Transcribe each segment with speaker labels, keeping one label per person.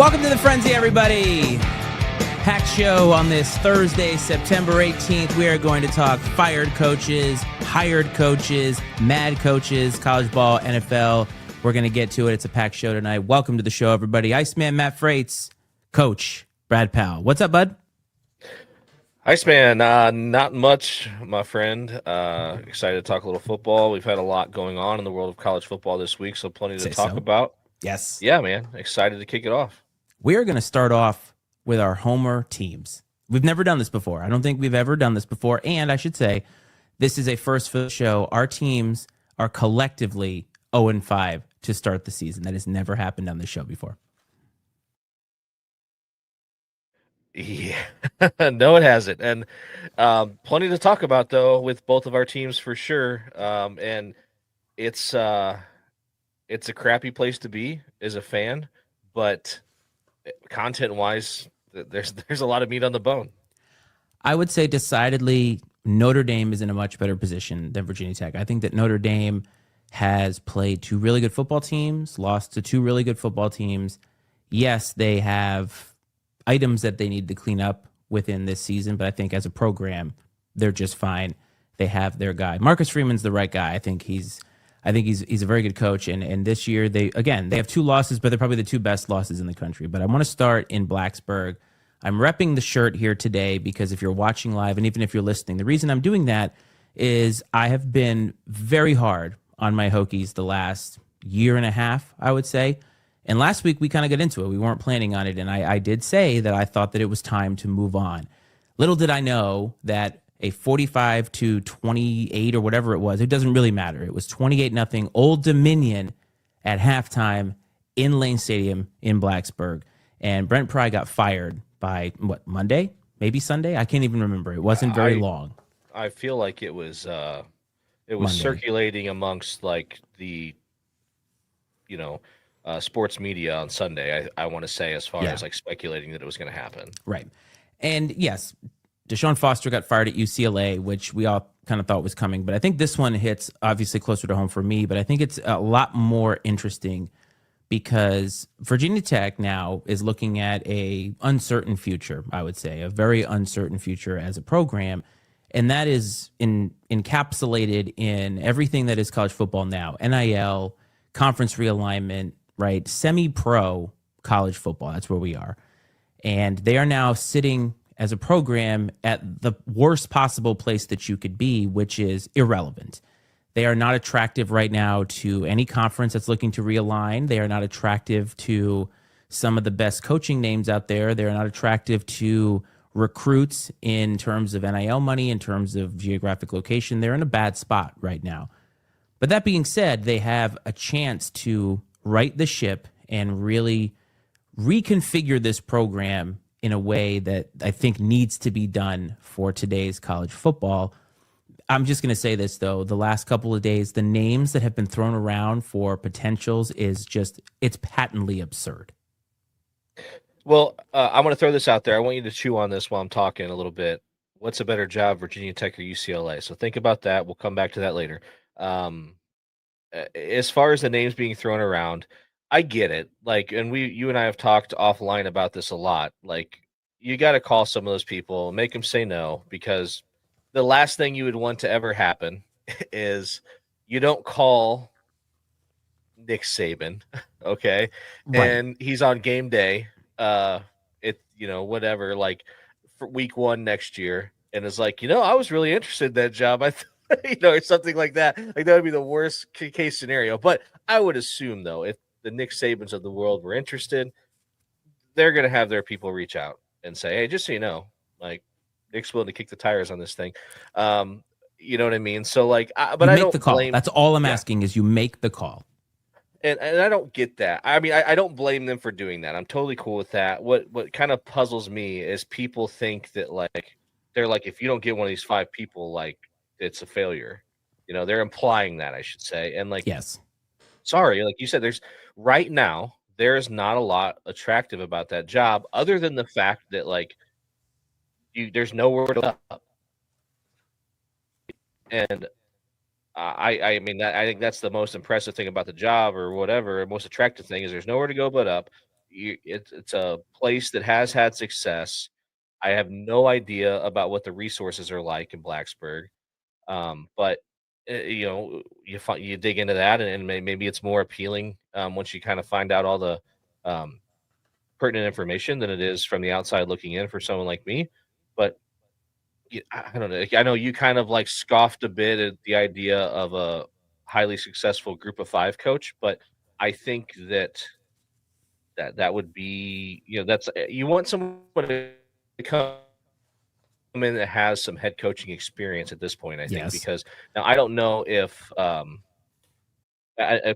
Speaker 1: Welcome to the Frenzy, everybody. Packed show on this Thursday, September 18th. We are going to talk fired coaches, hired coaches, mad coaches, college ball, NFL. We're going to get to it. It's a packed show tonight. Welcome to the show, everybody. Iceman Matt Freites, Coach Brad Powell. What's up, bud?
Speaker 2: Iceman, not much, my friend. Excited to talk a little football. We've had a lot going on in the world of college football this week, so plenty to talk about.
Speaker 1: Yes.
Speaker 2: Yeah, man. Excited to kick it off.
Speaker 1: We're going to start off with our homer teams. We've never done this before. I don't think we've ever done this before. And I should say, this is a first for the show. Our teams are collectively 0-5 to start the season. That has never happened on this show before.
Speaker 2: Yeah, no, it hasn't. And plenty to talk about, though, with both of our teams for sure. And it's a crappy place to be as a fan, but content-wise, there's a lot of meat on the bone.
Speaker 1: I would say decidedly Notre Dame is in a much better position than Virginia Tech. I think that Notre Dame has played two really good football teams, lost to two really good football teams. Yes, they have items that they need to clean up within this season, but I think as a program, they're just fine. They have their guy. Marcus Freeman's the right guy. I think he's a very good coach. And this year, they have two losses, but they're probably the two best losses in the country. But I want to start in Blacksburg. I'm repping the shirt here today because if you're watching live and even if you're listening, the reason I'm doing that is I have been very hard on my Hokies the last year and a half, I would say. And last week, we kind of got into it. We weren't planning on it. And I did say that I thought that it was time to move on. Little did I know that a 45-28 or whatever it was, it doesn't really matter. It was 28-0 Old Dominion at halftime in Lane Stadium in Blacksburg. And Brent Pry got fired by, Monday? Maybe Sunday? I can't even remember. It wasn't very long.
Speaker 2: I feel like it was Monday. Circulating amongst like the, sports media on Sunday, I want to say, as far as like speculating that it was going to happen.
Speaker 1: Right. And yes, Deshaun Foster got fired at UCLA, which we all kind of thought was coming. But I think this one hits obviously closer to home for me. But I think it's a lot more interesting because Virginia Tech now is looking at a uncertain future, I would say, a very uncertain future as a program. And that is encapsulated in everything that is college football now, NIL, conference realignment, right? Semi-pro college football. That's where we are. And they are now sitting as a program at the worst possible place that you could be, which is irrelevant. They are not attractive right now to any conference that's looking to realign. They are not attractive to some of the best coaching names out there. They're not attractive to recruits in terms of NIL money, in terms of geographic location. They're in a bad spot right now. But that being said, they have a chance to right the ship and really reconfigure this program in a way that I think needs to be done for today's college football. I'm just going to say this, though. The last couple of days, the names that have been thrown around for potentials it's patently absurd.
Speaker 2: Well, I'm going to throw this out there. I want you to chew on this while I'm talking a little bit. What's a better job, Virginia Tech or UCLA? So think about that. We'll come back to that later. As far as the names being thrown around, I get it. Like, and you and I have talked offline about this a lot. Like, you got to call some of those people, make them say no, because the last thing you would want to ever happen is you don't call Nick Saban, okay,
Speaker 1: Right.
Speaker 2: and he's on game day, whatever, like for week 1 next year, and it's like, I was really interested in that job. Or something like that. Like that would be the worst case scenario. But I would assume, though, if the Nick Sabans of the world were interested, they're going to have their people reach out and say, hey, just so you know, like Nick's willing to kick the tires on this thing. You know what I mean? So like, but I don't blame.
Speaker 1: That's all I'm asking is you make the call.
Speaker 2: And I don't get that. I mean, I don't blame them for doing that. I'm totally cool with that. What kind of puzzles me is people think that like, they're like, if you don't get one of these 5 people, like it's a failure. They're implying that, I should say. And like,
Speaker 1: yes.
Speaker 2: Sorry, like you said, right now, there's not a lot attractive about that job other than the fact that like there's nowhere to go up. And I mean, I think that's the most impressive thing about the job or whatever. Most attractive thing is there's nowhere to go but up. it's a place that has had success. I have no idea about what the resources are like in Blacksburg, but you dig into that, and maybe it's more appealing once you kind of find out all the um, pertinent information than it is from the outside looking in for someone like me. But I don't know. I know you kind of like scoffed a bit at the idea of a highly successful group of five coach, but I think that would be, that's you want someone to come in that has some head coaching experience at this point, I think,
Speaker 1: Yes.
Speaker 2: because now I don't know if of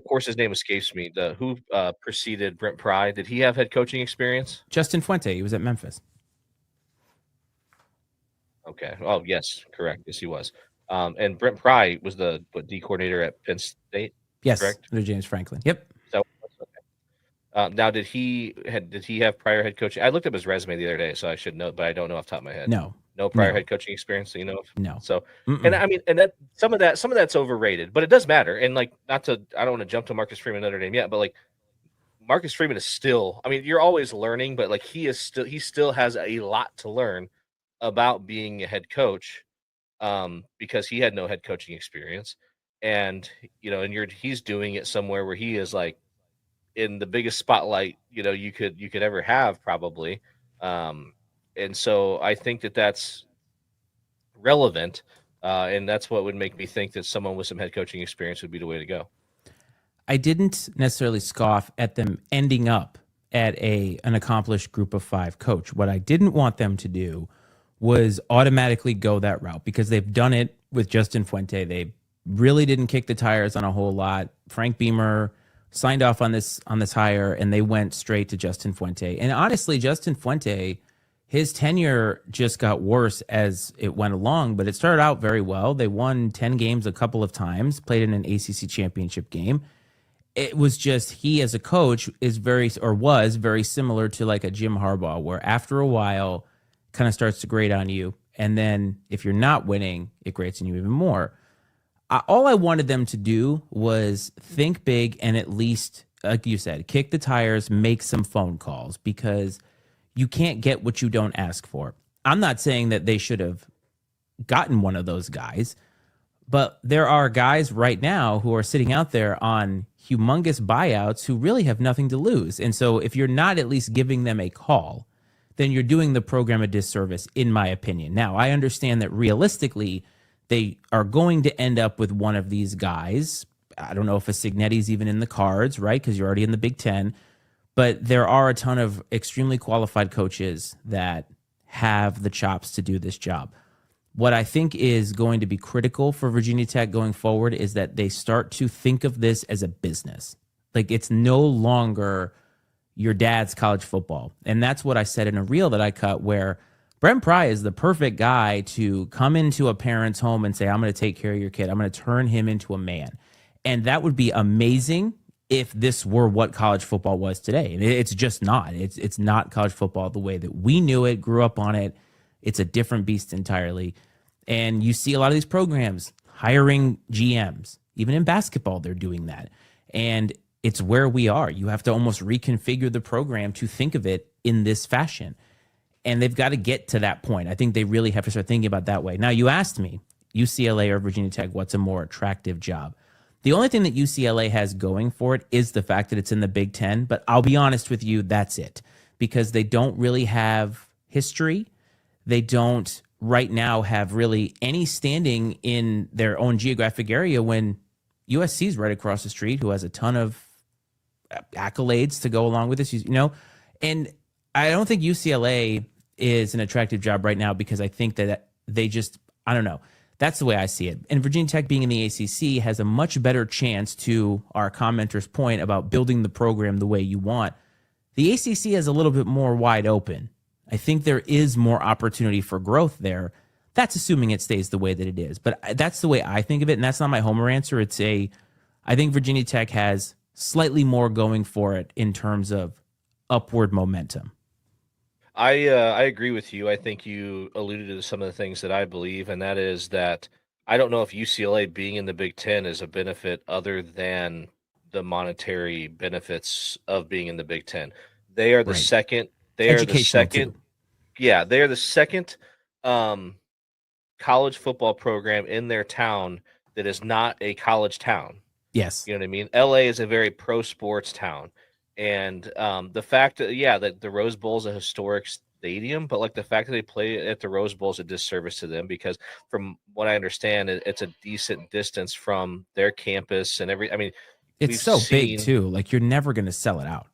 Speaker 2: course his name escapes me. The who preceded Brent Pry, did he have head coaching experience?
Speaker 1: Justin Fuente, he was at Memphis.
Speaker 2: Okay. Oh, yes, correct. Yes, he was. And Brent Pry was the D coordinator at Penn State,
Speaker 1: Yes,
Speaker 2: correct?
Speaker 1: under James Franklin. Yep.
Speaker 2: Is that what it was? Okay. Now, did he have prior head coaching? I looked up his resume the other day, so I should know, but I don't know off the top of my head.
Speaker 1: No.
Speaker 2: No prior
Speaker 1: No.
Speaker 2: head coaching experience, that you know of.
Speaker 1: No.
Speaker 2: So, and
Speaker 1: Mm-mm.
Speaker 2: I mean, and that some of that's overrated, but it does matter. And like, I don't want to jump to Marcus Freeman Notre Dame yet, but like Marcus Freeman is still. I mean, you're always learning, but like he still has a lot to learn about being a head coach, because he had no head coaching experience, and he's doing it somewhere where he is like in the biggest spotlight you could ever have, probably. And so I think that's relevant, and that's what would make me think that someone with some head coaching experience would be the way to go.
Speaker 1: I didn't necessarily scoff at them ending up at an accomplished group of five coach. What I didn't want them to do was automatically go that route, because they've done it with Justin Fuente. They really didn't kick the tires on a whole lot. Frank Beamer signed off on this hire, and they went straight to Justin Fuente. And honestly, Justin Fuente, his tenure just got worse as it went along, but it started out very well. They won 10 games a couple of times, played in an ACC championship game. It was just, he as a coach was very similar to like a Jim Harbaugh, where after a while kind of starts to grate on you. And then if you're not winning, it grates on you even more. All I wanted them to do was think big and at least, like you said, kick the tires, make some phone calls, because you can't get what you don't ask for. I'm not saying that they should have gotten one of those guys, but there are guys right now who are sitting out there on humongous buyouts who really have nothing to lose. And so if you're not at least giving them a call, then you're doing the program a disservice, in my opinion. Now, I understand that realistically, they are going to end up with one of these guys. I don't know if a Signetti's even in the cards, right? Because you're already in the Big Ten. But there are a ton of extremely qualified coaches that have the chops to do this job. What I think is going to be critical for Virginia Tech going forward is that they start to think of this as a business. Like, it's no longer your dad's college football. And that's what I said in a reel that I cut, where Brent Pry is the perfect guy to come into a parent's home and say, I'm going to take care of your kid. I'm going to turn him into a man. And that would be amazing if this were what college football was today. And it's just not. It's not college football the way that we knew it, grew up on it. It's a different beast entirely. And you see a lot of these programs hiring GMs. Even in basketball, they're doing that. And it's where we are. You have to almost reconfigure the program to think of it in this fashion. And they've got to get to that point. I think they really have to start thinking about it that way. Now, you asked me, UCLA or Virginia Tech, what's a more attractive job? The only thing that UCLA has going for it is the fact that it's in the Big Ten. But I'll be honest with you, that's it. Because they don't really have history. They don't right now have really any standing in their own geographic area, when USC is right across the street, who has a ton of accolades to go along with this, and I don't think UCLA is an attractive job right now, because I think that they just, I don't know. That's the way I see it. And Virginia Tech being in the ACC has a much better chance, to our commenter's point about building the program the way you want. The ACC is a little bit more wide open. I think there is more opportunity for growth there. That's assuming it stays the way that it is. But that's the way I think of it, and that's not my homer answer. I think Virginia Tech has slightly more going for it in terms of upward momentum.
Speaker 2: I agree with you. I think you alluded to some of the things that I believe, and that is that I don't know if UCLA being in the Big Ten is a benefit other than the monetary benefits of being in the Big Ten. They are the
Speaker 1: Right.
Speaker 2: second. They are the
Speaker 1: Educational
Speaker 2: second.
Speaker 1: too.
Speaker 2: Yeah, they are the second college football program in their town that is not a college town.
Speaker 1: Yes.
Speaker 2: You know what I mean? LA is a very pro sports town. And the fact that, yeah, that the Rose Bowl is a historic stadium, but like the fact that they play at the Rose Bowl is a disservice to them because, from what I understand, it's a decent distance from their campus and I mean,
Speaker 1: It's
Speaker 2: we've
Speaker 1: so big
Speaker 2: seen,
Speaker 1: too. Like you're never going to sell it out.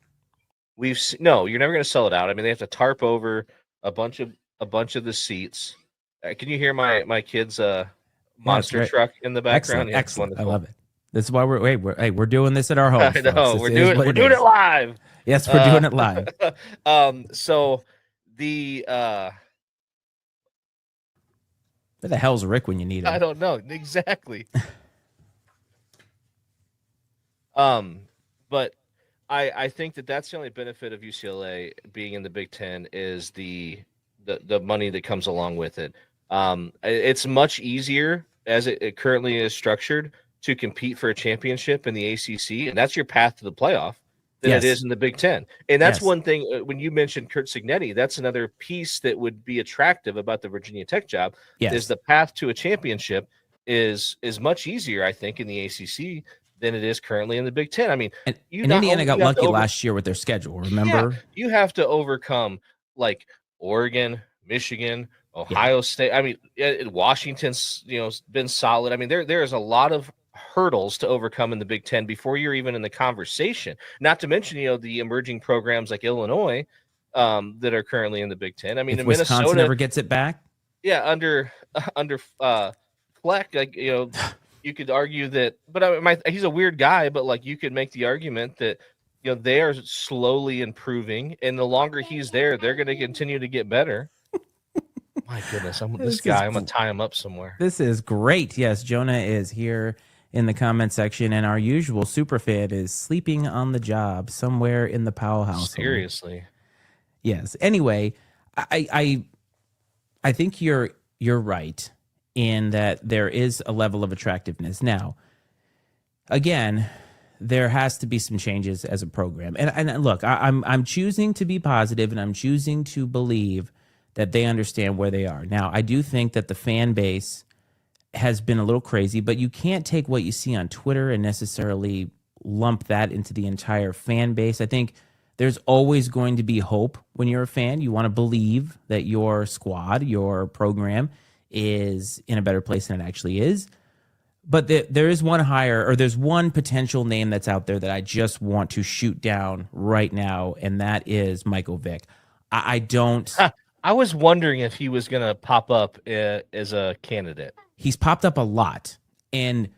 Speaker 2: no, you're never going to sell it out. I mean, they have to tarp over a bunch of the seats. Can you hear my kids'
Speaker 1: Yeah, it's
Speaker 2: monster
Speaker 1: great.
Speaker 2: truck in the background?
Speaker 1: Excellent.
Speaker 2: Yeah, it's
Speaker 1: Excellent. I
Speaker 2: wonderful.
Speaker 1: love it. This is why we're doing this at our homes,
Speaker 2: I
Speaker 1: folks.
Speaker 2: know
Speaker 1: This
Speaker 2: we're
Speaker 1: is
Speaker 2: doing
Speaker 1: what
Speaker 2: we're
Speaker 1: it
Speaker 2: doing
Speaker 1: is.
Speaker 2: it live.
Speaker 1: Yes, we're doing it live.
Speaker 2: So the
Speaker 1: Where the hell's Rick when you need
Speaker 2: I
Speaker 1: him?
Speaker 2: don't know exactly. But I think that's the only benefit of UCLA being in the Big Ten is the money that comes along with it. It's much easier as it currently is structured to compete for a championship in the ACC, and that's your path to the playoff, than it
Speaker 1: Yes.
Speaker 2: is in the Big Ten. And that's
Speaker 1: Yes.
Speaker 2: one thing when you mentioned Kurt Signetti, that's another piece that would be attractive about the Virginia Tech job is
Speaker 1: Yes.
Speaker 2: the path to a championship is much easier, I think, in the ACC than it is currently in the Big Ten. I mean,
Speaker 1: And,
Speaker 2: you
Speaker 1: and
Speaker 2: not
Speaker 1: Indiana
Speaker 2: only
Speaker 1: got
Speaker 2: you have to
Speaker 1: lucky last year with their schedule.
Speaker 2: yeah,
Speaker 1: Remember?
Speaker 2: you have to overcome like Oregon, Michigan,
Speaker 1: Yeah.
Speaker 2: Ohio State. I mean, Washington's been solid. I mean, there is a lot of hurdles to overcome in the Big Ten before you're even in the conversation. Not to mention the emerging programs like Illinois that are currently in the Big Ten. I mean,
Speaker 1: If
Speaker 2: in
Speaker 1: Wisconsin
Speaker 2: Minnesota,
Speaker 1: ever gets it back,
Speaker 2: yeah, under Fleck, like you could argue that, but he's a weird guy, but like you could make the argument that they are slowly improving, and the longer he's there, they're going to continue to get better. My goodness, this guy. I'm gonna tie him up somewhere.
Speaker 1: this is great. Yes, Jonah is here in the comment section, and our usual super fan is sleeping on the job somewhere in the Powell household.
Speaker 2: Seriously.
Speaker 1: Yes. Anyway, I think you're right in that there is a level of attractiveness. Now, again, there has to be some changes as a program. And look, I'm choosing to be positive, and I'm choosing to believe that they understand where they are. Now, I do think that the fan base has been a little crazy, but you can't take what you see on Twitter and necessarily lump that into the entire fan base. I think there's always going to be hope when you're a fan. You want to believe that your squad, your program is in a better place than it actually is. But there is there's one potential name that's out there that I just want to shoot down right now, and that is Michael Vick. I don't.
Speaker 2: I was wondering if he was going to pop up as a candidate.
Speaker 1: He's popped up a lot. And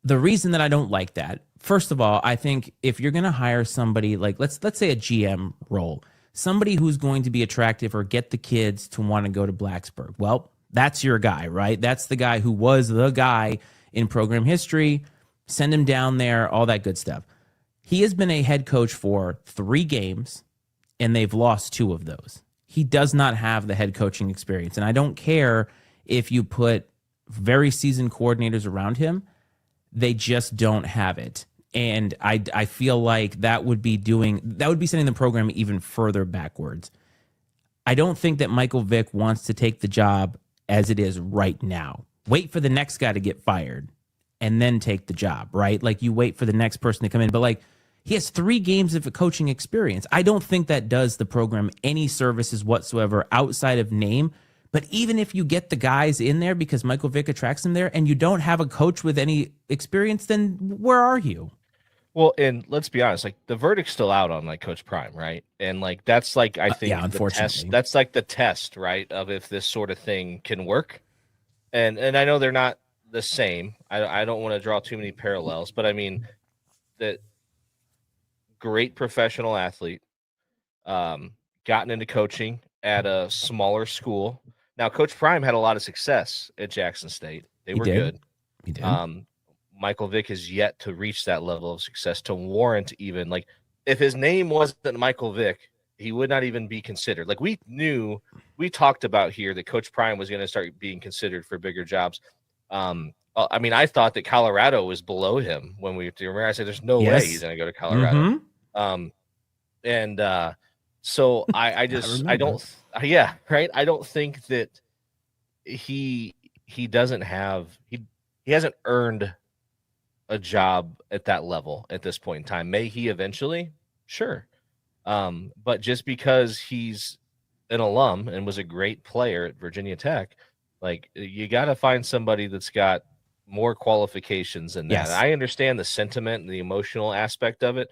Speaker 1: the reason that I don't like that, first of all, I think if you're going to hire somebody like let's say a GM role, somebody who's going to be attractive or get the kids to want to go to Blacksburg, well, that's your guy, right? That's the guy who was the guy in program history. Send him down there, all that good stuff. He has been a head coach for 3 games, and they've lost 2 of those. He does not have the head coaching experience. And I don't care if you put very seasoned coordinators around him. They just don't have it. And I feel like that would be sending the program even further backwards. I don't think that Michael Vick wants to take the job as it is right now. Wait for the next guy to get fired and then take the job, right? Like you wait for the next person to come in. But like he has 3 games of coaching experience. I don't think that does the program any services whatsoever outside of name. But even if you get the guys in there because Michael Vick attracts them there and you don't have a coach with any experience, then where are you?
Speaker 2: Well, and let's be honest, like the verdict's still out on like Coach Prime, right? And like that's like I think the test. That's like the test, right, of if this sort of thing can work. And I know they're not the same. I don't want to draw too many parallels, but I mean that great professional athlete, gotten into coaching at a smaller school. Now, Coach Prime had a lot of success at Jackson State. They were good.
Speaker 1: He did.
Speaker 2: Michael Vick has yet to reach that level of success to warrant even like if his name wasn't Michael Vick, he would not even be considered. Like we talked about here that Coach Prime was going to start being considered for bigger jobs. I mean, I thought that Colorado was below him when we remember. I said, "There's no way he's going to go to Colorado." So I just I
Speaker 1: remember.
Speaker 2: don't yeah, right. I don't think that he he doesn't have he hasn't earned a job at that level at this point in time. May he eventually? Sure. But just because he's an alum and was a great player at Virginia Tech, like you got to find somebody that's got more qualifications than that.
Speaker 1: Yes.
Speaker 2: I understand the sentiment and the emotional aspect of it,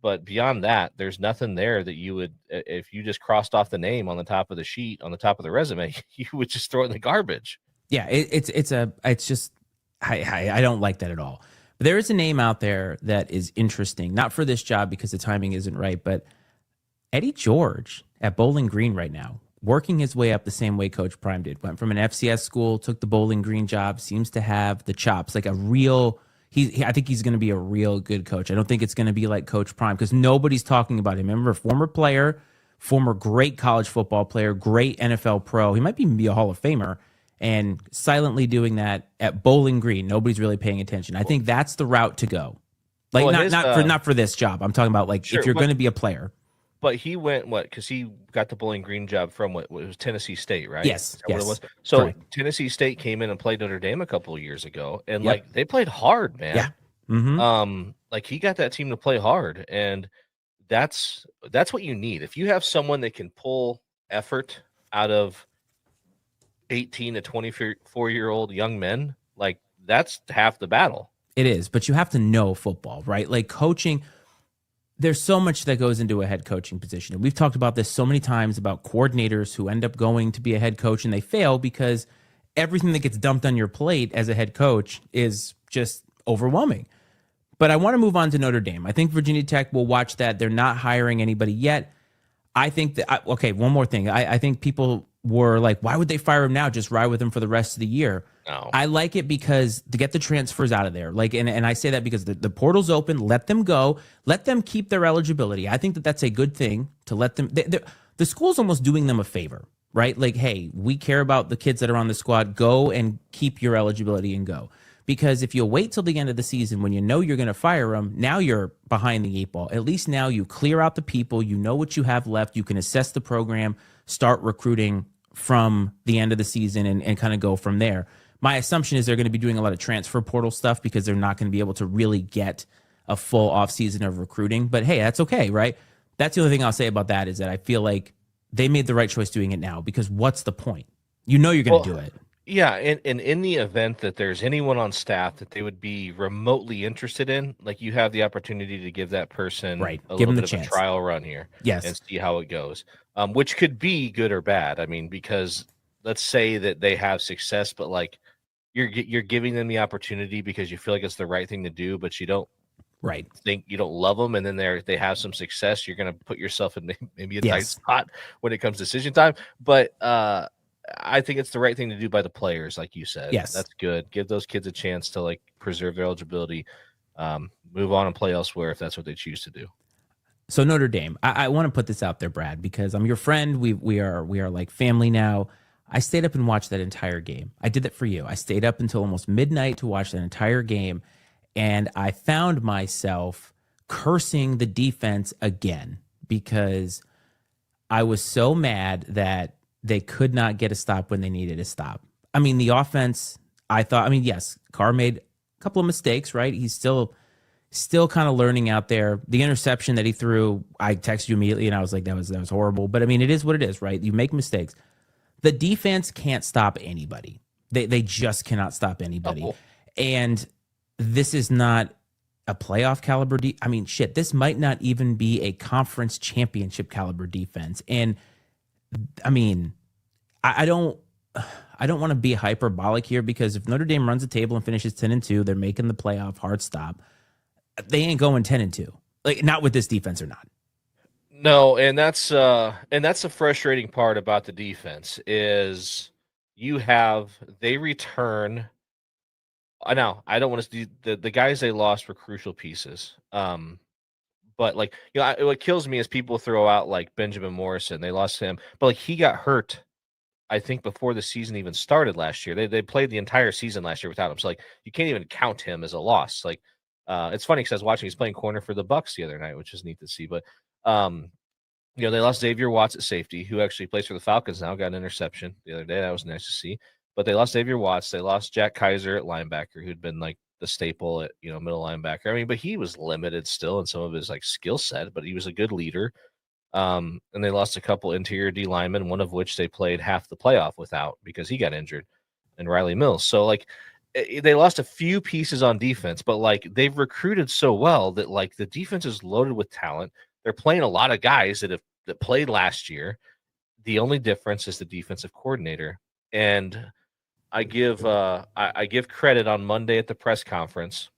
Speaker 2: but beyond that, there's nothing there that you would, if you just crossed off the name on the top of the sheet, on the top of the resume, you would just throw it in the garbage.
Speaker 1: Yeah, it's just I don't like that at all. But there is a name out there that is interesting, not for this job because the timing isn't right, but Eddie George at Bowling Green right now, working his way up the same way Coach Prime did. Went from an FCS school, took the Bowling Green job, seems to have the chops, like a real. I think he's going to be a real good coach. I don't think it's going to be like Coach Prime because nobody's talking about him. Remember, former player, former great college football player, great NFL pro. He might even be a Hall of Famer, and silently doing that at Bowling Green. Nobody's really paying attention. I think that's the route to go. Like
Speaker 2: Well,
Speaker 1: not for this job. I'm talking about like
Speaker 2: sure,
Speaker 1: if you're going to be a player.
Speaker 2: but he went what? Because he got the Bowling Green job from what was Tennessee State, right?
Speaker 1: Yes,
Speaker 2: Is that what it
Speaker 1: yes,
Speaker 2: was? So
Speaker 1: correct.
Speaker 2: Tennessee State came in and played Notre Dame a couple of years ago, and
Speaker 1: Yep.
Speaker 2: like they played hard,
Speaker 1: Yeah.
Speaker 2: man.
Speaker 1: Mm-hmm.
Speaker 2: Like he got that team to play hard, and that's what you need. If you have someone that can pull effort out of 18 to 24-year-old young men, like that's half the battle.
Speaker 1: It is, but you have to know football, right? Like coaching, there's so much that goes into a head coaching position. And we've talked about this so many times about coordinators who end up going to be a head coach and they fail because everything that gets dumped on your plate as a head coach is just overwhelming. But I want to move on to Notre Dame. I think Virginia Tech will watch that. They're not hiring anybody yet. I think that, okay, one more thing. I think people were like, why would they fire him now? Just ride with him for the rest of the year.
Speaker 2: No.
Speaker 1: I like it because to get the transfers out of there. Like, and I say that because the portal's open. Let them go. Let them keep their eligibility. I think that that's a good thing to let them. The school's almost doing them a favor, right? Like, hey, we care about the kids that are on the squad. Go and keep your eligibility and go. Because if you wait till the end of the season when you know you're going to fire them, now you're behind the eight ball. At least now you clear out the people. You know what you have left. You can assess the program, start recruiting from the end of the season and kind of go from there. My assumption is they're going to be doing a lot of transfer portal stuff because they're not going to be able to really get a full offseason of recruiting. But hey, that's okay, right? That's the only thing I'll say about that is that I feel like they made the right choice doing it now because what's the point? You know you're going to do it.
Speaker 2: Yeah, and in the event that there's anyone on staff that they would be remotely interested in, like you have the opportunity to give that person
Speaker 1: Right.
Speaker 2: a
Speaker 1: Give
Speaker 2: little
Speaker 1: them
Speaker 2: bit
Speaker 1: the
Speaker 2: of a
Speaker 1: chance.
Speaker 2: trial run here
Speaker 1: Yes.
Speaker 2: and see how it goes, which could be good or bad. I mean, because let's say that they have success, but like you're giving them the opportunity because you feel like it's the right thing to do, but you don't
Speaker 1: Right.
Speaker 2: think you don't love them, and then they have some success. You're going to put yourself in maybe a tight
Speaker 1: Yes.
Speaker 2: spot when it comes decision time, but I think it's the right thing to do by the players, like you said.
Speaker 1: Yes.
Speaker 2: That's good. Give those kids a chance to like preserve their eligibility, move on and play elsewhere if that's what they choose to do.
Speaker 1: So Notre Dame, I want to put this out there, Brad, because I'm your friend. We are like family now. I stayed up and watched that entire game. I did that for you. I stayed up until almost midnight to watch that entire game, and I found myself cursing the defense again because I was so mad that they could not get a stop when they needed a stop. I mean, the offense, I thought, I mean, yes, Carr made a couple of mistakes, right? He's still kind of learning out there. The interception that he threw, I texted you immediately and I was like, that was horrible. But I mean, it is what it is, right? You make mistakes. The defense can't stop anybody. They just cannot stop anybody.
Speaker 2: Oh.
Speaker 1: And this is not a playoff caliber. I mean, shit, this might not even be a conference championship caliber defense. And I mean, I don't want to be hyperbolic here because if Notre Dame runs the table and finishes 10-2, they're making the playoff hard stop. They ain't going 10-2. Like not with this defense or not.
Speaker 2: No, and that's the frustrating part about the defense is they return. Now I don't want to the guys they lost were crucial pieces. But like what kills me is people throw out like Benjamin Morrison. They lost him, but like he got hurt. I think before the season even started last year, they played the entire season last year without him. So like you can't even count him as a loss. Like it's funny because I was watching he's playing corner for the Bucks the other night, which is neat to see. But They lost Xavier Watts at safety, who actually plays for the Falcons now, got an interception the other day. That was nice to see. But they lost Xavier Watts. They lost Jack Kaiser at linebacker, who'd been like the staple at, middle linebacker. I mean, but he was limited still in some of his like skill set, but he was a good leader. And they lost a couple interior D linemen, one of which they played half the playoff without because he got injured, and Riley Mills. So like they lost a few pieces on defense, but like they've recruited so well that like the defense is loaded with talent. They're playing a lot of guys that played last year. The only difference is the defensive coordinator. And I give credit on Monday at the press conference.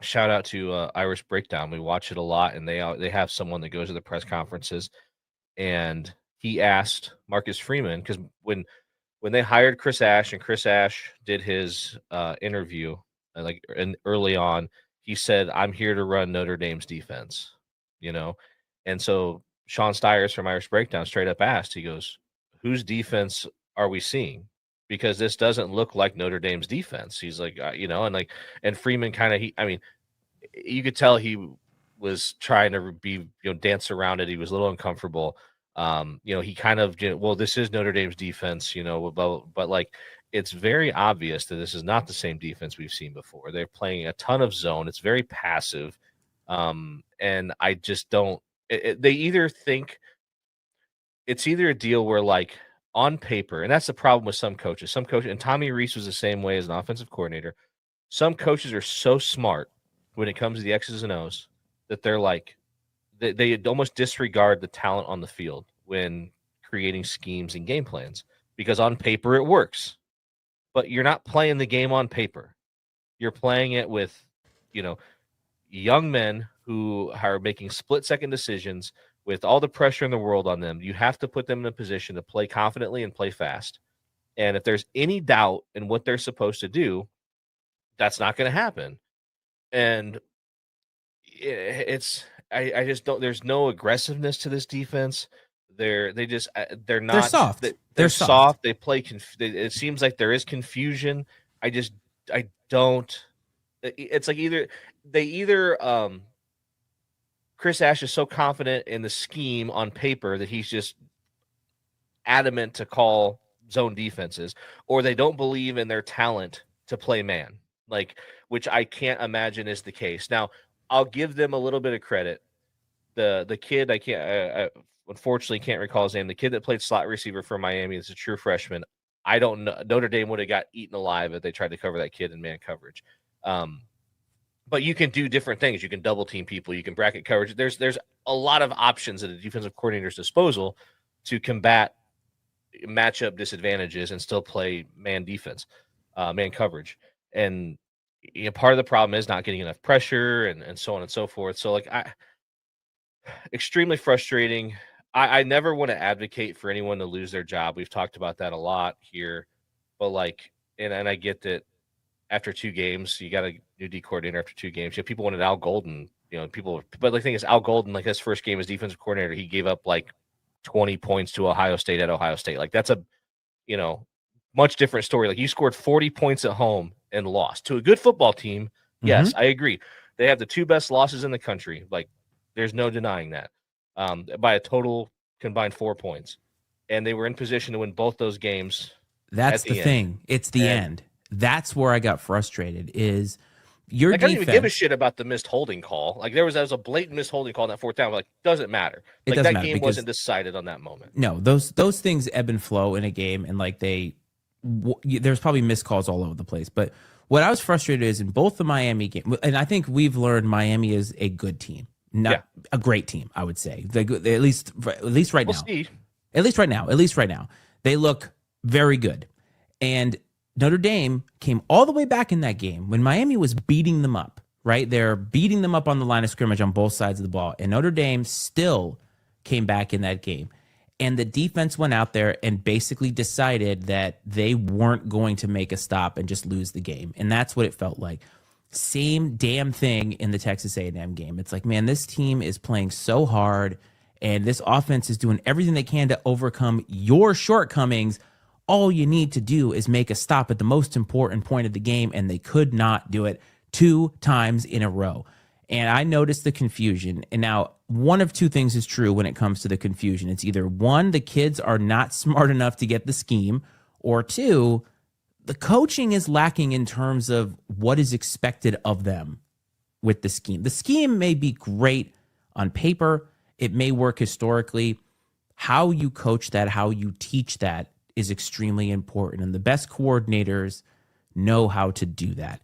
Speaker 2: Shout out to Irish Breakdown. We watch it a lot, and they have someone that goes to the press conferences. And he asked Marcus Freeman, because when they hired Chris Ash and Chris Ash did his interview and early on, he said, "I'm here to run Notre Dame's defense," and so Sean Stiers from Irish Breakdown straight up asked, he goes, "Whose defense are we seeing? Because this doesn't look like Notre Dame's defense." He's like, and Freeman kind of, you could tell he was trying to be, dance around it. He was a little uncomfortable. He kind of, well, this is Notre Dame's defense, but like, it's very obvious that this is not the same defense we've seen before. They're playing a ton of zone. It's very passive. And I just don't, they either think it's either a deal where like on paper, and that's the problem with some coaches, and Tommy Rees was the same way as an offensive coordinator. Some coaches are so smart when it comes to the X's and O's that they're like, they almost disregard the talent on the field when creating schemes and game plans, because on paper it works, but you're not playing the game on paper. You're playing it with, young men who are making split-second decisions with all the pressure in the world on them. You have to put them in a position to play confidently and play fast. And if there's any doubt in what they're supposed to do, that's not going to happen. And I just don't. There's no aggressiveness to this defense. They're not.
Speaker 1: They're soft.
Speaker 2: They're soft. They play. It seems like there is confusion. I don't. It's like either Chris Ash is so confident in the scheme on paper that he's just adamant to call zone defenses, or they don't believe in their talent to play man, which I can't imagine is the case. Now, I'll give them a little bit of credit. The kid, I unfortunately can't recall his name. The kid that played slot receiver for Miami is a true freshman. I don't know. Notre Dame would have got eaten alive if they tried to cover that kid in man coverage. But you can do different things. You can double team people. You can bracket coverage. There's a lot of options at a defensive coordinator's disposal to combat matchup disadvantages and still play man defense, man coverage. And part of the problem is not getting enough pressure and so on and so forth. So extremely frustrating. I never want to advocate for anyone to lose their job. We've talked about that a lot here, but and I get that after 2 games, you got a new D coordinator after 2 games. People wanted Al Golden, but the thing is, Al Golden, his first game as defensive coordinator, he gave up 20 points to Ohio State at Ohio State. That's a, much different story. You scored 40 points at home and lost to a good football team. Yes, I agree. They have the 2 best losses in the country. There's no denying that. By a total combined 4 points. And they were in position to win both those games.
Speaker 1: That's the thing. It's the end. That's where I got frustrated is your defense. I don't even
Speaker 2: give a shit about the missed holding call. There was a blatant missed holding call in that 4th down. Doesn't matter.
Speaker 1: It doesn't
Speaker 2: that
Speaker 1: matter
Speaker 2: game wasn't decided on that moment.
Speaker 1: No, those things ebb and flow in a game, and there's probably missed calls all over the place. But what I was frustrated is in both the Miami game, and I think we've learned Miami is a good team, not a great team. I would say they at least right now.
Speaker 2: See.
Speaker 1: At least right now, they look very good, and Notre Dame came all the way back in that game when Miami was beating them up, right? They're beating them up on the line of scrimmage on both sides of the ball. And Notre Dame still came back in that game. And the defense went out there and basically decided that they weren't going to make a stop and just lose the game. And that's what it felt like. Same damn thing in the Texas A&M game. It's man, this team is playing so hard, and this offense is doing everything they can to overcome your shortcomings. All you need to do is make a stop at the most important point of the game, and they could not do it 2 times in a row. And I noticed the confusion. And now, one of two things is true when it comes to the confusion. It's either one, the kids are not smart enough to get the scheme, or two, the coaching is lacking in terms of what is expected of them with the scheme. The scheme may be great on paper, it may work historically. How you coach that, how you teach that is extremely important. And the best coordinators know how to do that.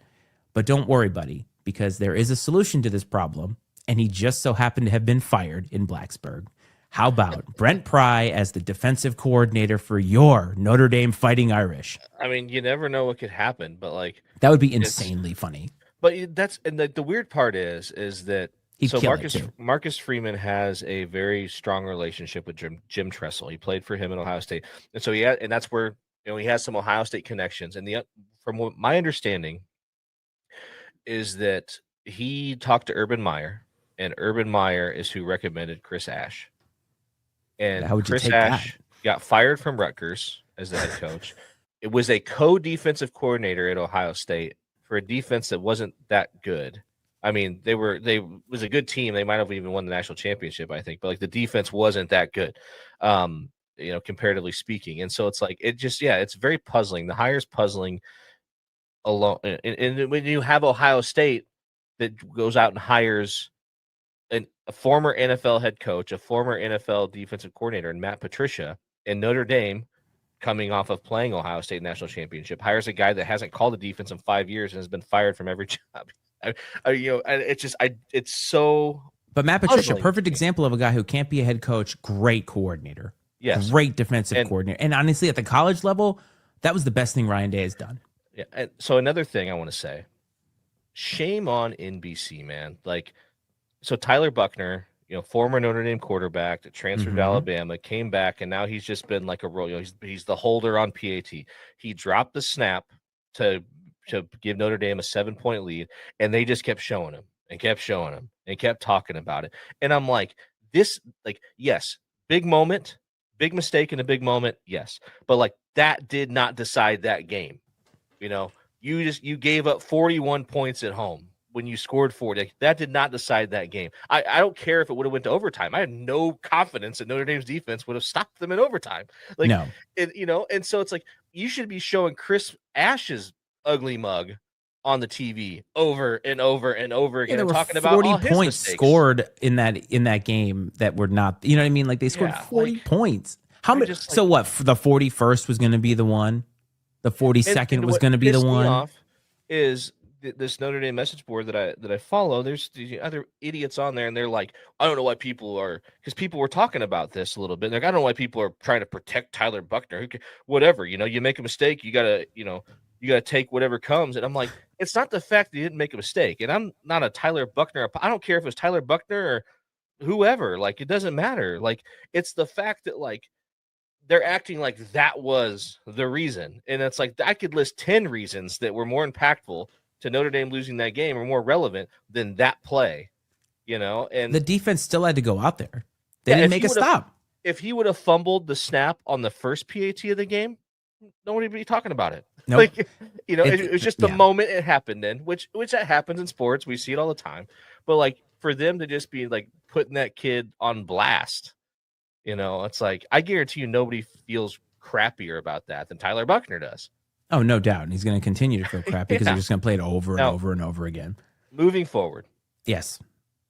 Speaker 1: But don't worry, buddy, because there is a solution to this problem, and he just so happened to have been fired in Blacksburg. How about Brent Pry as the defensive coordinator for your Notre Dame Fighting Irish?
Speaker 2: I mean, you never know what could happen, but like
Speaker 1: that would be insanely funny.
Speaker 2: But that's and the weird part is that Marcus Freeman has a very strong relationship with Jim Tressel. He played for him in Ohio State, and so and that's where he has some Ohio State connections. And from what my understanding is that he talked to Urban Meyer, and Urban Meyer is who recommended Chris Ash. And Chris Ash got fired from Rutgers as the head coach. It was a co-defensive coordinator at Ohio State for a defense that wasn't that good. I mean, they was a good team. They might have even won the national championship, I think, but like the defense wasn't that good, comparatively speaking. And so it's like it's very puzzling. The hire's puzzling alone. And when you have Ohio State that goes out and hires a former NFL head coach, a former NFL defensive coordinator, and Matt Patricia, and Notre Dame, coming off of playing Ohio State national championship, hires a guy that hasn't called a defense in 5 years and has been fired from every job. It's so.
Speaker 1: But Matt Patricia, perfect example of a guy who can't be a head coach, great coordinator, great defensive coordinator, and honestly, at the college level, that was the best thing Ryan Day has done.
Speaker 2: Yeah, and so another thing I want to say, shame on NBC, man. Like, so Tyler Buckner, former Notre Dame quarterback that transferred to Alabama, came back, and now he's just been like a role. He's the holder on PAT. He dropped the snap to give Notre Dame a 7-point lead, and they just kept showing him and kept showing him and kept talking about it. And I'm like, yes, big moment, big mistake in a big moment, yes, but like that did not decide that game. You gave up 41 points at home when you scored 40. That did not decide that game. I don't care if it would have went to overtime. I had no confidence that Notre Dame's defense would have stopped them in overtime. Like, no. And so it's like you should be showing Chris Ash's ugly mug on the TV over and over and over again,
Speaker 1: there were
Speaker 2: talking
Speaker 1: 40
Speaker 2: about all his
Speaker 1: points
Speaker 2: mistakes.
Speaker 1: Scored in that game that were not. You know what I mean? Like they scored 40 points. How many? So what? The 41st was going to be the one. The 42nd was going to be the one.
Speaker 2: Me off is this Notre Dame message board that I follow. There's the other idiots on there, and they're like, I don't know why people are, because people were talking about this a little bit. Like, I don't know why people are trying to protect Tyler Buckner. Whatever, you make a mistake, you gotta take whatever comes. And I'm like, it's not the fact that you didn't make a mistake. And I'm not a Tyler Buckner. I don't care if it was Tyler Buckner or whoever. Like, it doesn't matter. Like, it's the fact that like they're acting like that was the reason. And it's like, I could list 10 reasons that were more impactful to Notre Dame losing that game or more relevant than that play, and
Speaker 1: the defense still had to go out there. They didn't make a stop.
Speaker 2: If he would have fumbled the snap on the first PAT of the game, nobody would be talking about it.
Speaker 1: Nope.
Speaker 2: Like, it was just the moment it happened in, which that happens in sports. We see it all the time. But like for them to just be like putting that kid on blast, it's like, I guarantee you nobody feels crappier about that than Tyler Buckner does.
Speaker 1: Oh, no doubt. And he's going to continue to feel crappy because they're just going to play it over and over and over again.
Speaker 2: Moving forward.
Speaker 1: Yes.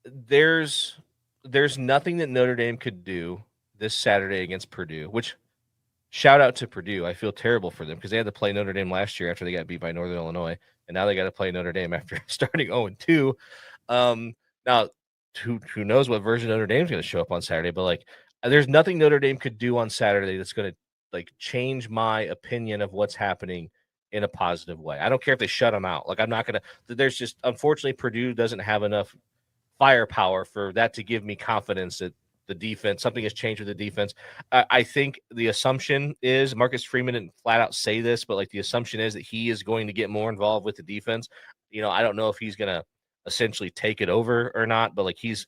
Speaker 2: There's nothing that Notre Dame could do this Saturday against Purdue, which shout out to Purdue. I feel terrible for them because they had to play Notre Dame last year after they got beat by Northern Illinois. And now they got to play Notre Dame after starting 0-2. Now, who knows what version of Notre Dame is going to show up on Saturday, but like, there's nothing Notre Dame could do on Saturday that's going to like change my opinion of what's happening in a positive way. I don't care if they shut them out. Like, I'm not going to, there's just, unfortunately, Purdue doesn't have enough firepower for that to give me confidence that the defense, something has changed with the defense. I think the assumption is, Marcus Freeman didn't flat out say this, but like the assumption is that he is going to get more involved with the defense. I don't know if he's going to essentially take it over or not, but like he's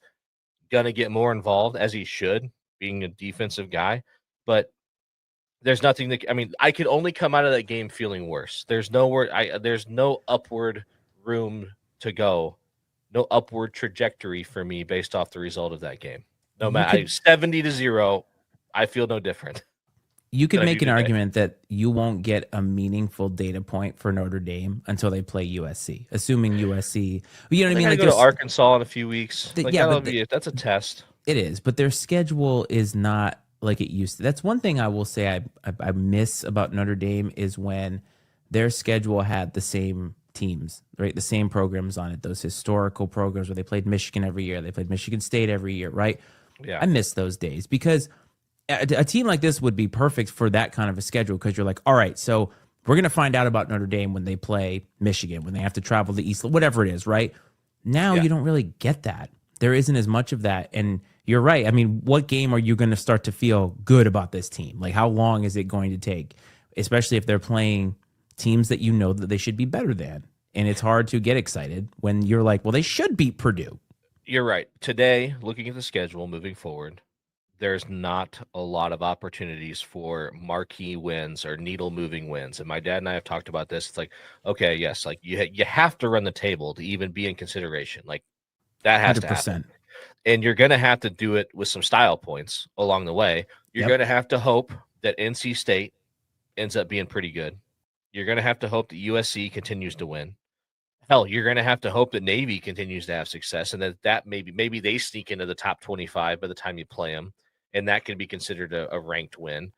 Speaker 2: going to get more involved, as he should, being a defensive guy. But there's nothing that, I could only come out of that game feeling worse. There's no upward room to go no upward trajectory for me based off the result of that game. No
Speaker 1: You
Speaker 2: matter
Speaker 1: could
Speaker 2: 70-0, I feel no different than I do
Speaker 1: make an
Speaker 2: today.
Speaker 1: argument that you won't get a meaningful data point for Notre Dame until they play USC, assuming USC. You know what I
Speaker 2: They
Speaker 1: mean?
Speaker 2: got to
Speaker 1: Like
Speaker 2: go to
Speaker 1: there's
Speaker 2: Arkansas in a few weeks. Like
Speaker 1: yeah,
Speaker 2: that'll
Speaker 1: but
Speaker 2: be that's a test.
Speaker 1: it is, but their schedule is not like it used to. That's one thing I will say I miss about Notre Dame is when their schedule had the same teams, right? The same programs on it, those historical programs where they played Michigan every year, they played Michigan State every year, right?
Speaker 2: Yeah.
Speaker 1: I miss those days because a team like this would be perfect for that kind of a schedule because you're like, all right, so we're going to find out about Notre Dame when they play Michigan, when they have to travel to East, whatever it is, right? Now
Speaker 2: Yeah.
Speaker 1: you don't really get that. There isn't as much of that. And you're right. I mean, what game are you going to start to feel good about this team? Like, how long is it going to take, especially if they're playing teams that you know that they should be better than? And it's hard to get excited when you're like, well, they should beat Purdue.
Speaker 2: You're right. Today, looking at the schedule moving forward, there's not a lot of opportunities for marquee wins or needle moving wins. And my dad and I have talked about this. It's like, okay, yes, like you have to run the table to even be in consideration. Like that has to happen.
Speaker 1: 100%.
Speaker 2: And you're going to have to do it with some style points along the way. You're
Speaker 1: Yep.
Speaker 2: going to have to hope that NC State ends up being pretty good. You're going to have to hope that USC continues to win. Hell, you're going to have to hope that Navy continues to have success and that maybe they sneak into the top 25 by the time you play them, and that can be considered a ranked win.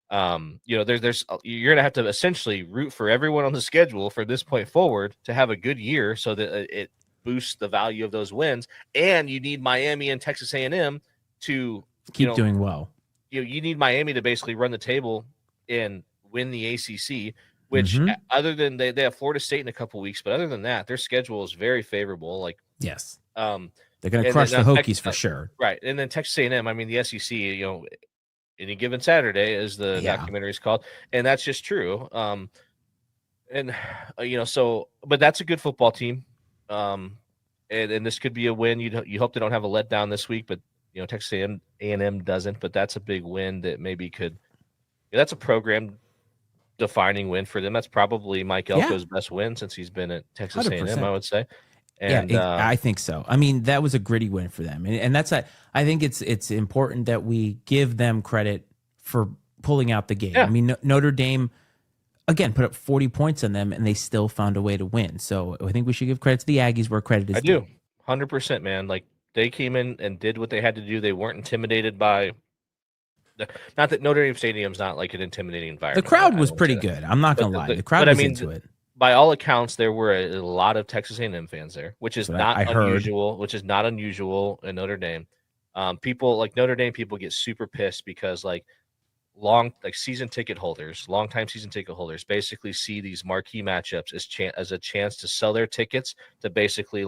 Speaker 2: There's you're going to have to essentially root for everyone on the schedule from this point forward to have a good year so that it boosts the value of those wins. And you need Miami and Texas A&M to
Speaker 1: Keep doing well.
Speaker 2: You need Miami to basically run the table and win the ACC. Which, other than they have Florida State in a couple weeks, but other than that, their schedule is very favorable. Like,
Speaker 1: yes,
Speaker 2: they're
Speaker 1: going to crush the Hokies for sure,
Speaker 2: right? And then Texas A&M, I mean, the SEC, any given Saturday, as the documentary is called, and that's just true. But that's a good football team. And this could be a win. You hope they don't have a letdown this week, but Texas A&M doesn't. But that's a big win that maybe could. That's a program defining win for them. That's probably Mike Elko's best win since he's been at Texas
Speaker 1: 100%.
Speaker 2: A&M, I would say. And
Speaker 1: I think so. I mean, that was a gritty win for them, and that's I think it's important that we give them credit for pulling out the game.
Speaker 2: Yeah.
Speaker 1: I mean, Notre Dame again put up 40 points on them, and they still found a way to win. So I think we should give credit to the Aggies where credit is due.
Speaker 2: 100%, man. Like they came in and did what they had to do. They weren't intimidated by. Not that Notre Dame Stadium's not like an intimidating environment.
Speaker 1: The crowd was pretty good. I'm not gonna lie. The crowd was into it.
Speaker 2: By all accounts, there were a lot of Texas A&M fans there, which is not unusual.
Speaker 1: Heard.
Speaker 2: Which is not unusual in Notre Dame. People like Notre Dame people get super pissed because longtime season ticket holders basically see these marquee matchups as a chance to sell their tickets to basically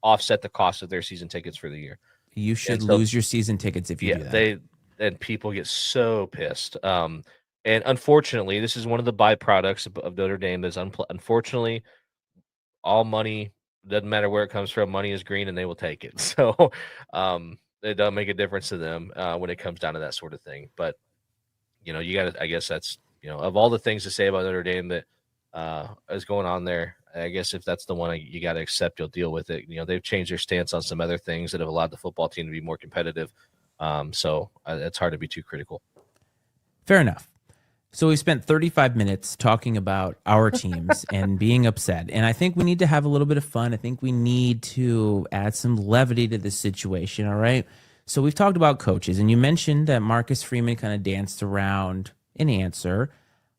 Speaker 2: offset the cost of their season tickets for the year.
Speaker 1: You should lose your season tickets if you do that.
Speaker 2: And people get so pissed. And unfortunately, this is one of the byproducts of Notre Dame. Unfortunately, all money, doesn't matter where it comes from, money is green and they will take it. So it doesn't make a difference to them when it comes down to that sort of thing. But, you got to, I guess that's, of all the things to say about Notre Dame that is going on there, I guess if that's the one you got to accept, you'll deal with it. They've changed their stance on some other things that have allowed the football team to be more competitive. So it's hard to be too critical.
Speaker 1: Fair enough. So we spent 35 minutes talking about our teams and being upset. And I think we need to have a little bit of fun. I think we need to add some levity to this situation. All right. So we've talked about coaches, and you mentioned that Marcus Freeman kind of danced around an answer.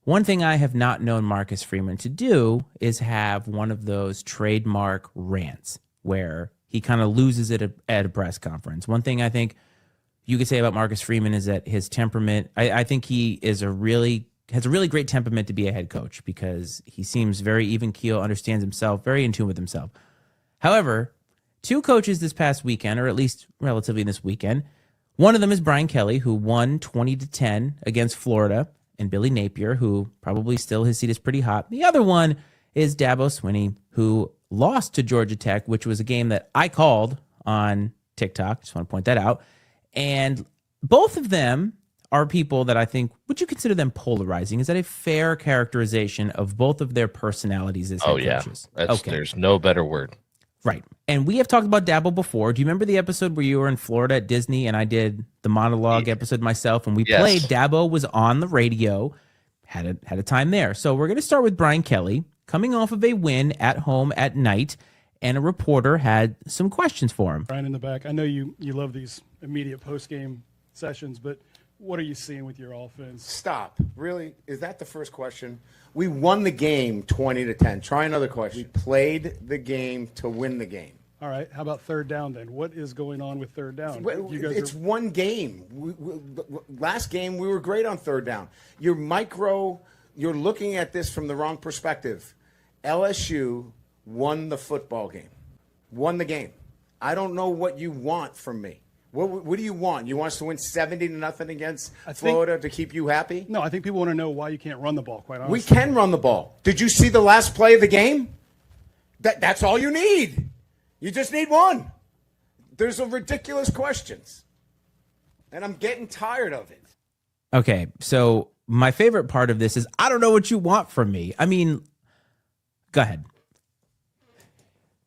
Speaker 1: One thing I have not known Marcus Freeman to do is have one of those trademark rants where he kind of loses it at a press conference. One thing I think you could say about Marcus Freeman is that his temperament, I think he has a really great temperament to be a head coach because he seems very even keel, understands himself, very in tune with himself. However, two coaches this past weekend, or at least relatively this weekend, one of them is Brian Kelly, who won 20-10 against Florida, and Billy Napier, who probably still his seat is pretty hot. The other one is Dabo Swinney, who lost to Georgia Tech, which was a game that I called on TikTok. Just want to point that out. And both of them are people that I think, would you consider them polarizing? Is that a fair characterization of both of their personalities as head coaches?
Speaker 2: There's no better word.
Speaker 1: Right. And we have talked about Dabo before. Do you remember the episode where you were in Florida at Disney and I did the monologue episode myself and we played? Dabo was on the radio, had a time there. So we're going to start with Brian Kelly coming off of a win at home at night, and a reporter had some questions for him.
Speaker 3: Brian in the back, I know you love these immediate post-game sessions, but what are you seeing with your offense?
Speaker 4: Stop. Really? Is that the first question? We won the game 20-10. Try another question. We played the game to win the game.
Speaker 3: All right. How about third down then? What is going on with third down?
Speaker 4: It's one game. Last game, we were great on third down. You're looking at this from the wrong perspective. LSU won the football game. Won the game. I don't know what you want from me. What do you want? You want us to win 70-0 against Florida to keep you happy?
Speaker 3: No, I think people want to know why you can't run the ball, quite honestly.
Speaker 4: We can run the ball. Did you see the last play of the game? That's all you need. You just need one. There's a ridiculous questions. And I'm getting tired of it.
Speaker 1: Okay, so my favorite part of this is I don't know what you want from me. I mean, go ahead.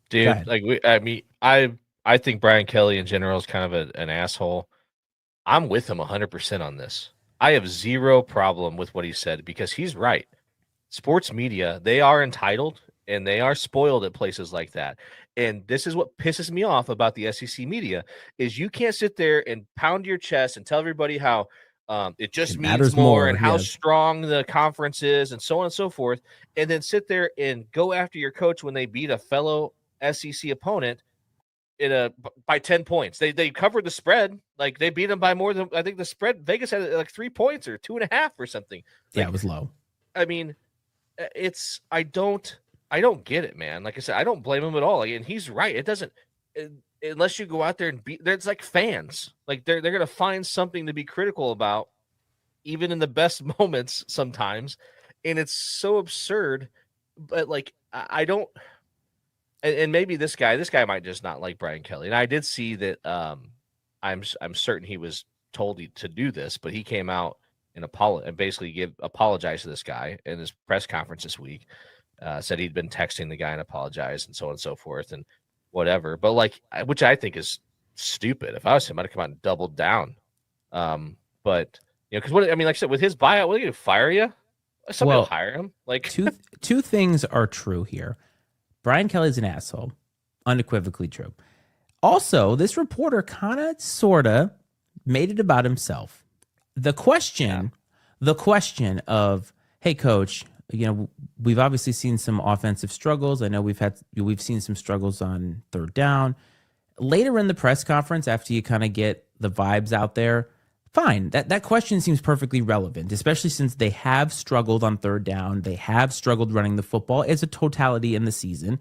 Speaker 2: Dude,
Speaker 1: go ahead.
Speaker 2: I think Brian Kelly in general is kind of an asshole. I'm with him 100% on this. I have zero problem with what he said because he's right. Sports media, they are entitled and they are spoiled at places like that. And this is what pisses me off about the SEC media is you can't sit there and pound your chest and tell everybody how it just means more and how strong the conference is and so on and so forth, and then sit there and go after your coach when they beat a fellow SEC opponent by 10 points. They covered the spread. Like they beat them by more than I think the spread Vegas had like 3 points or 2.5 or something.
Speaker 1: Yeah, it was low.
Speaker 2: I mean, I don't get it, man. Like I said, I don't blame him at all. Like, and he's right. It doesn't unless you go out there and beat. It's like fans. Like they're gonna find something to be critical about, even in the best moments sometimes. And it's so absurd. But like I don't. And maybe this guy might just not like Brian Kelly. And I did see that I'm certain he was told to do this, but he came out and basically apologized to this guy in his press conference this week. Said he'd been texting the guy and apologized and so on and so forth and whatever. But like, which I think is stupid. If I was him, I'd have come out and doubled down. But because like I said, with his buyout, what are you gonna fire you? Somebody will hire him. Like
Speaker 1: two things are true here. Brian Kelly's an asshole, unequivocally true. Also, this reporter kind of, sort of made it about himself. The question of, hey, coach, we've obviously seen some offensive struggles. I know we've seen some struggles on third down. Later in the press conference, after you kind of get the vibes out there, fine. That question seems perfectly relevant, especially since they have struggled on third down. They have struggled running the football as a totality in the season.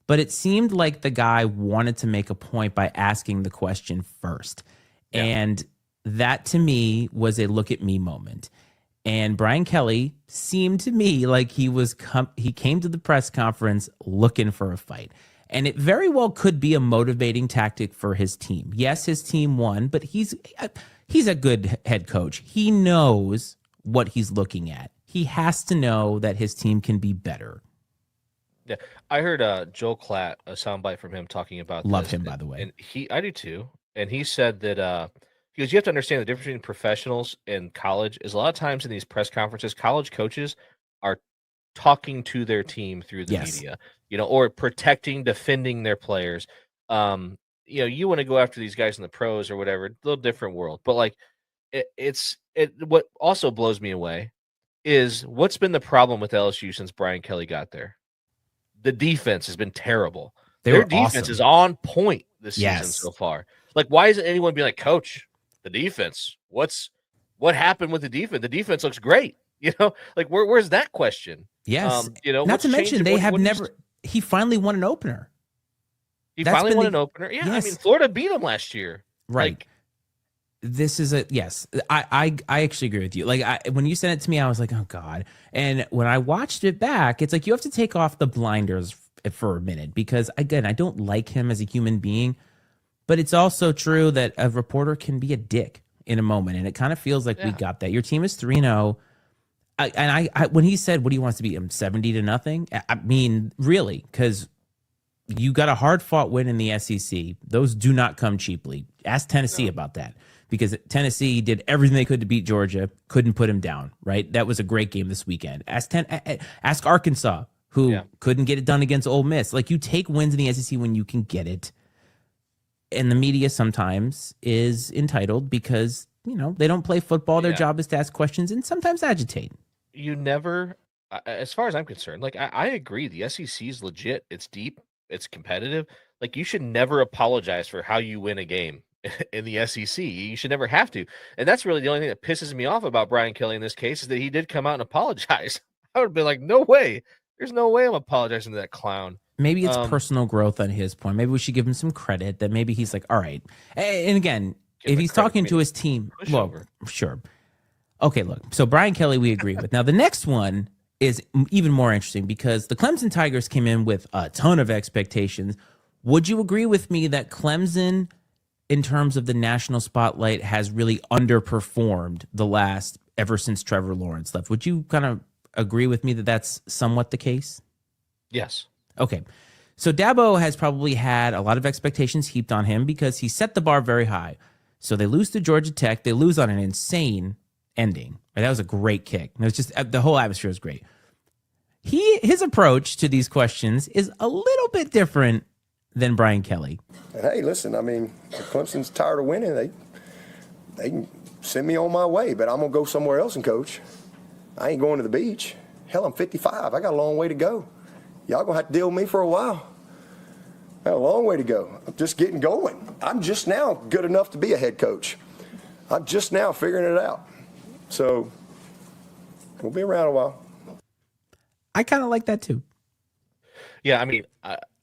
Speaker 1: But it seemed like the guy wanted to make a point by asking the question first. Yeah. And that to me was a look at me moment. And Brian Kelly seemed to me like he came to the press conference looking for a fight. And it very well could be a motivating tactic for his team. Yes, his team won, but he's a good head coach. He knows what he's looking at. He has to know that his team can be better.
Speaker 2: Yeah, I heard Joel Klatt, a soundbite from him talking about
Speaker 1: Love him, by the way.
Speaker 2: And I do too. And he said that because you have to understand the difference between professionals and college is a lot of times in these press conferences, college coaches are talking to their team through the media, or protecting, defending their players. You want to go after these guys in the pros or whatever, a little different world. But like what also blows me away is what's been the problem with LSU since Brian Kelly got there. The defense has been terrible. Their defense is on point this season so far. Like, why isn't anyone being like, Coach, the defense? What happened with the defense? The defense looks great. Like where's that question?
Speaker 1: Yes. Not to mention they have never. He finally won an opener.
Speaker 2: He finally won an opener. Yeah, yes. I mean, Florida beat him last year.
Speaker 1: Right.
Speaker 2: Like,
Speaker 1: this is yes. I actually agree with you. Like when you sent it to me, I was like, oh God. And when I watched it back, it's like you have to take off the blinders for a minute because again, I don't like him as a human being, but it's also true that a reporter can be a dick in a moment, and it kind of feels like we got that. Your team is 3-0. And when he said, "What do you want us to be?" 70-0. I mean, really, because you got a hard fought win in the SEC. Those do not come cheaply. Ask Tennessee about that, because Tennessee did everything they could to beat Georgia, couldn't put him down, right? That was a great game this weekend. Ask Arkansas, who couldn't get it done against Ole Miss. Like, you take wins in the SEC when you can get it. And the media sometimes is entitled because, they don't play football. Their job is to ask questions and sometimes agitate.
Speaker 2: You never, as far as I'm concerned, like, I agree. The SEC is legit. It's deep. It's competitive. Like, you should never apologize for how you win a game in the SEC. You should never have to. And that's really the only thing that pisses me off about Brian Kelly in this case, is that he did come out and apologize. I would have been like, no way. There's no way I'm apologizing to that clown.
Speaker 1: Maybe it's personal growth on his point. Maybe we should give him some credit that maybe he's like, all right. And again, if he's talking to his team, well, sure. Okay, look. So Brian Kelly, we agree with. Now, the next one is even more interesting because the Clemson Tigers came in with a ton of expectations. Would you agree with me that Clemson, in terms of the national spotlight, has really underperformed ever since Trevor Lawrence left? Would you kind of agree with me that that's somewhat the case?
Speaker 2: Yes.
Speaker 1: Okay. So Dabo has probably had a lot of expectations heaped on him because he set the bar very high. So they lose to Georgia Tech. They lose on an insane ending. That was a great kick. It was just, the whole atmosphere was great. His approach to these questions is a little bit different than Brian Kelly.
Speaker 5: And hey, listen, I mean, if Clemson's tired of winning, they can send me on my way, but I'm going to go somewhere else and coach. I ain't going to the beach. Hell, I'm 55. I got a long way to go. Y'all going to have to deal with me for a while. I got a long way to go. I'm just getting going. I'm just now good enough to be a head coach. I'm just now figuring it out. So we'll be around a while.
Speaker 1: I kind of like that too.
Speaker 2: Yeah, I mean,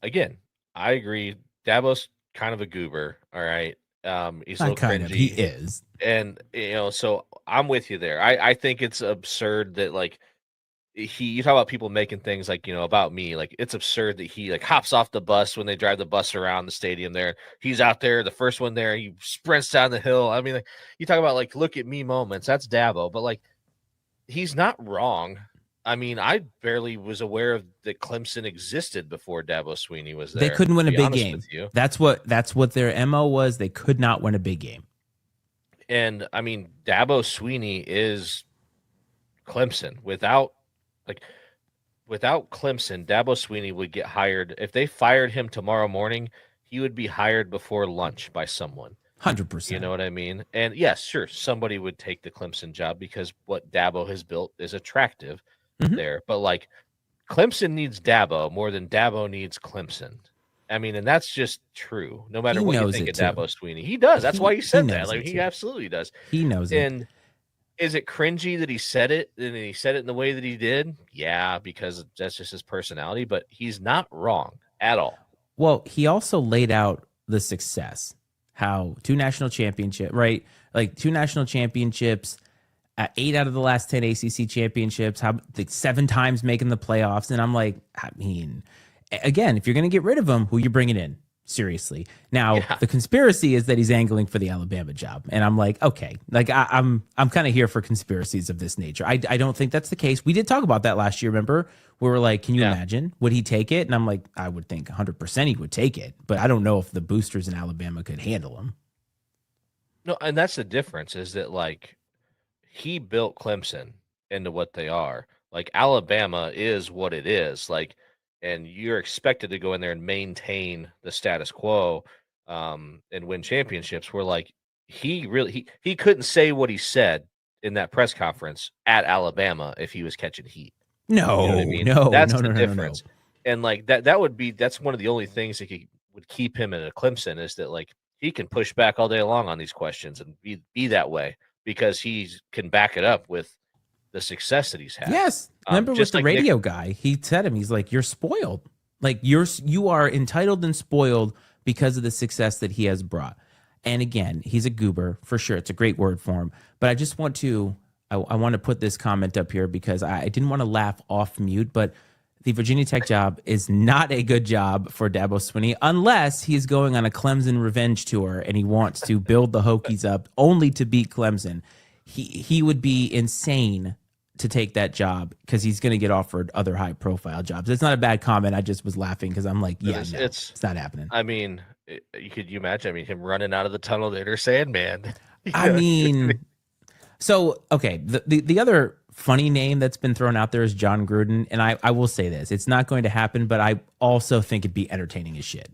Speaker 2: again, I agree. Dabo's kind of a goober, all right? He's a little cringy.
Speaker 1: He is.
Speaker 2: And, so I'm with you there. I think it's absurd that, like, you talk about people making things like, about me, like, it's absurd that he, like, hops off the bus when they drive the bus around the stadium there. He's out there, the first one there, he sprints down the hill. I mean, like, you talk about, like, look at me moments. That's Dabo. But, like, he's not wrong. I mean, I barely was aware of that Clemson existed before Dabo Swinney was there.
Speaker 1: They couldn't win a big game. That's what their MO was. They could not win a big game.
Speaker 2: And I mean, Dabo Swinney is Clemson. Without Clemson, Dabo Swinney would get hired. If they fired him tomorrow morning, he would be hired before lunch by someone.
Speaker 1: 100%.
Speaker 2: You know what I mean? And yes, sure, somebody would take the Clemson job because what Dabo has built is attractive there. But, like, Clemson needs Dabo more than Dabo needs Clemson. I mean, and that's just true. No matter what you think of Dabo Swinney, he does. That's why he said that. Like, he absolutely does.
Speaker 1: He knows it.
Speaker 2: And is it cringy that he said it and he said it in the way that he did? Yeah, because that's just his personality. But he's not wrong at all.
Speaker 1: Well, he also laid out the success. How 2 national championships, right? Like 2 national championships, 8 out of the last 10 ACC championships, how 7 times making the playoffs. And I'm like, I mean, again, if you're going to get rid of him, who you bringing in? Seriously. Now, the conspiracy is that he's angling for the Alabama job. And I'm like, okay, like I'm kind of here for conspiracies of this nature. I don't think that's the case. We did talk about that last year, remember? We were like, can you imagine? Would he take it? And I'm like, I would think 100% he would take it. But I don't know if the boosters in Alabama could handle him.
Speaker 2: No, and that's the difference is that, like, he built Clemson into what they are. Like, Alabama is what it is. Like, and you're expected to go in there and maintain the status quo and win championships. Where, like, he couldn't say what he said in that press conference at Alabama if he was catching heat.
Speaker 1: No,
Speaker 2: you know what I mean? That's the difference. And, like, that's one of the only things that would keep him in a Clemson is that, like, he can push back all day long on these questions and be that way because he can back it up with the success that he's had.
Speaker 1: Yes. Remember with the radio guy, he said he's like, you're spoiled. Like, you are entitled and spoiled because of the success that he has brought. And again, he's a goober for sure. It's a great word for him. But I just want to, I want to put this comment up here because I didn't want to laugh off mute, but the Virginia Tech job is not a good job for Dabo Swinney unless he's going on a Clemson revenge tour and he wants to build the Hokies up only to beat Clemson. He would be insane to take that job because he's going to get offered other high profile jobs. It's not a bad comment. I just was laughing because I'm like, yeah, no, it's not happening.
Speaker 2: I mean, you imagine? I mean, him running out of the tunnel to Enter Sandman.
Speaker 1: I mean, so okay. The other funny name that's been thrown out there is John Gruden, and I will say this: it's not going to happen, but I also think it'd be entertaining as shit.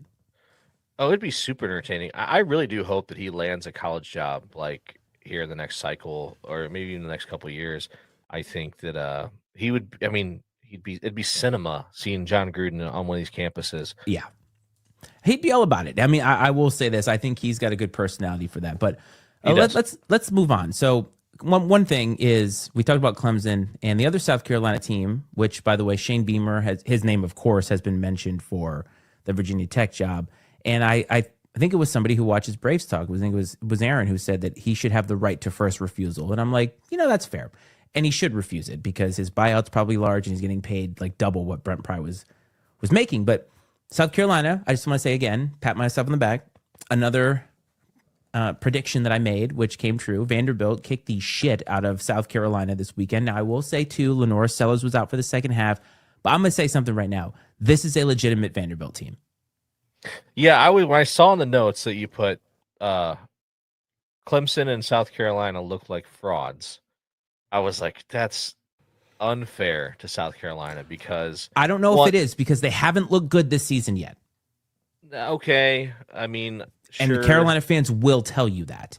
Speaker 2: Oh, it'd be super entertaining. I really do hope that he lands a college job like here in the next cycle, or maybe in the next couple of years. I think that he would. I mean, it'd be cinema seeing John Gruden on one of these campuses.
Speaker 1: Yeah, he'd be all about it. I mean, I will say this: I think he's got a good personality for that. But let's move on. So one thing is we talked about Clemson and the other South Carolina team, which, by the way, Shane Beamer his name, of course, has been mentioned for the Virginia Tech job. And I think it was somebody who watches Braves talk. I think it was Aaron who said that he should have the right to first refusal. And I'm like, that's fair. And he should refuse it because his buyout's probably large and he's getting paid like double what Brent Pry was making. But South Carolina, I just want to say again, pat myself on the back. Another prediction that I made, which came true. Vanderbilt kicked the shit out of South Carolina this weekend. Now, I will say, too, Lenora Sellers was out for the second half. But I'm going to say something right now. This is a legitimate Vanderbilt team.
Speaker 2: Yeah, when I saw in the notes that you put Clemson and South Carolina look like frauds, I was like, that's unfair to South Carolina because
Speaker 1: I don't know if it is because they haven't looked good this season yet.
Speaker 2: Okay, I mean,
Speaker 1: and
Speaker 2: sure,
Speaker 1: Carolina fans will tell you that.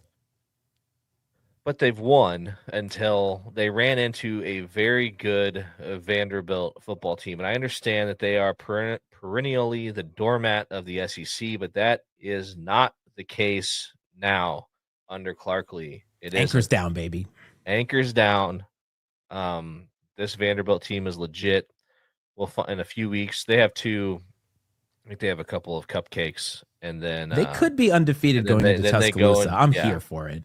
Speaker 2: But they've won until they ran into a very good Vanderbilt football team. And I understand that they are perennially the doormat of the SEC, but that is not the case now under Clark Lee.
Speaker 1: Anchors down, baby.
Speaker 2: Anchors down. This Vanderbilt team is legit. We'll in a few weeks. They have I think they have a couple of cupcakes, and then
Speaker 1: they could be undefeated going into Tuscaloosa. I'm here for it.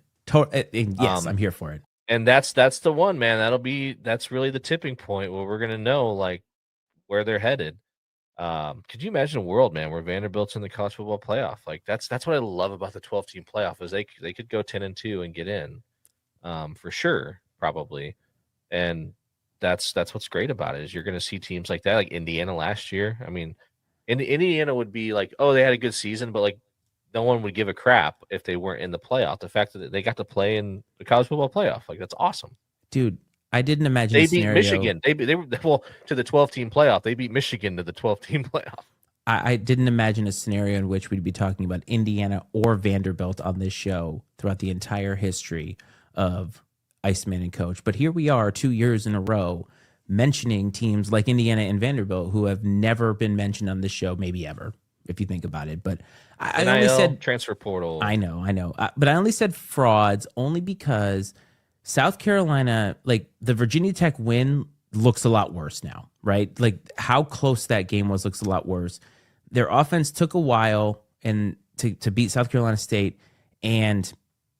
Speaker 1: Yes, I'm here for it.
Speaker 2: And that's the one, man. That's really the tipping point where we're gonna know like where they're headed. Could you imagine a world, man, where Vanderbilt's in the college football playoff? Like that's what I love about the 12-team playoff is they could go 10-2 and get in, for sure, probably. And that's what's great about it is you're gonna see teams like that, like Indiana last year. I mean, Indiana would be like, oh, they had a good season, but like no one would give a crap if they weren't in the playoff. The fact that they got to play in the college football playoff, like that's awesome.
Speaker 1: Dude, I didn't imagine
Speaker 2: they beat Michigan. They were to the 12-team playoff. They beat Michigan to the 12-team playoff.
Speaker 1: I didn't imagine a scenario in which we'd be talking about Indiana or Vanderbilt on this show throughout the entire history of Iceman and Coach. But here we are 2 years in a row mentioning teams like Indiana and Vanderbilt who have never been mentioned on this show, maybe ever, if you think about it. But I only said
Speaker 2: transfer portal.
Speaker 1: I know. But I only said frauds only because South Carolina, like the Virginia Tech win looks a lot worse now, right? Like how close that game was looks a lot worse. Their offense took a while and to beat South Carolina State, and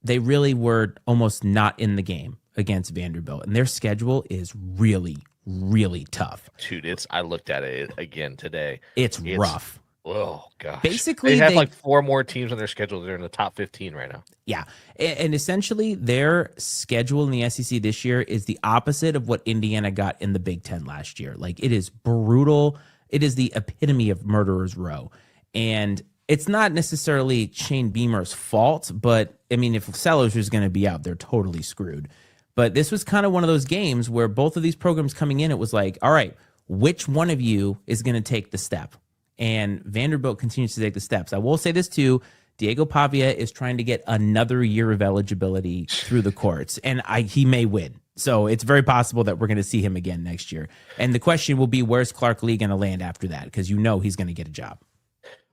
Speaker 1: they really were almost not in the game against Vanderbilt. And their schedule is really, really tough.
Speaker 2: Dude, I looked at it again today.
Speaker 1: It's rough.
Speaker 2: Oh, gosh.
Speaker 1: Basically,
Speaker 2: they have like 4 more teams on their schedule. They're in the top 15 right now.
Speaker 1: Yeah. And essentially, their schedule in the SEC this year is the opposite of what Indiana got in the Big Ten last year. Like, it is brutal. It is the epitome of murderer's row. And it's not necessarily Shane Beamer's fault, but, I mean, if Sellers was going to be out, they're totally screwed. But this was kind of one of those games where both of these programs coming in, it was like, all right, which one of you is going to take the step? And Vanderbilt continues to take the steps. I will say this too. Diego Pavia is trying to get another year of eligibility through the courts, and he may win. So it's very possible that we're going to see him again next year. And the question will be, where's Clark Lee going to land after that? Because he's going to get a job.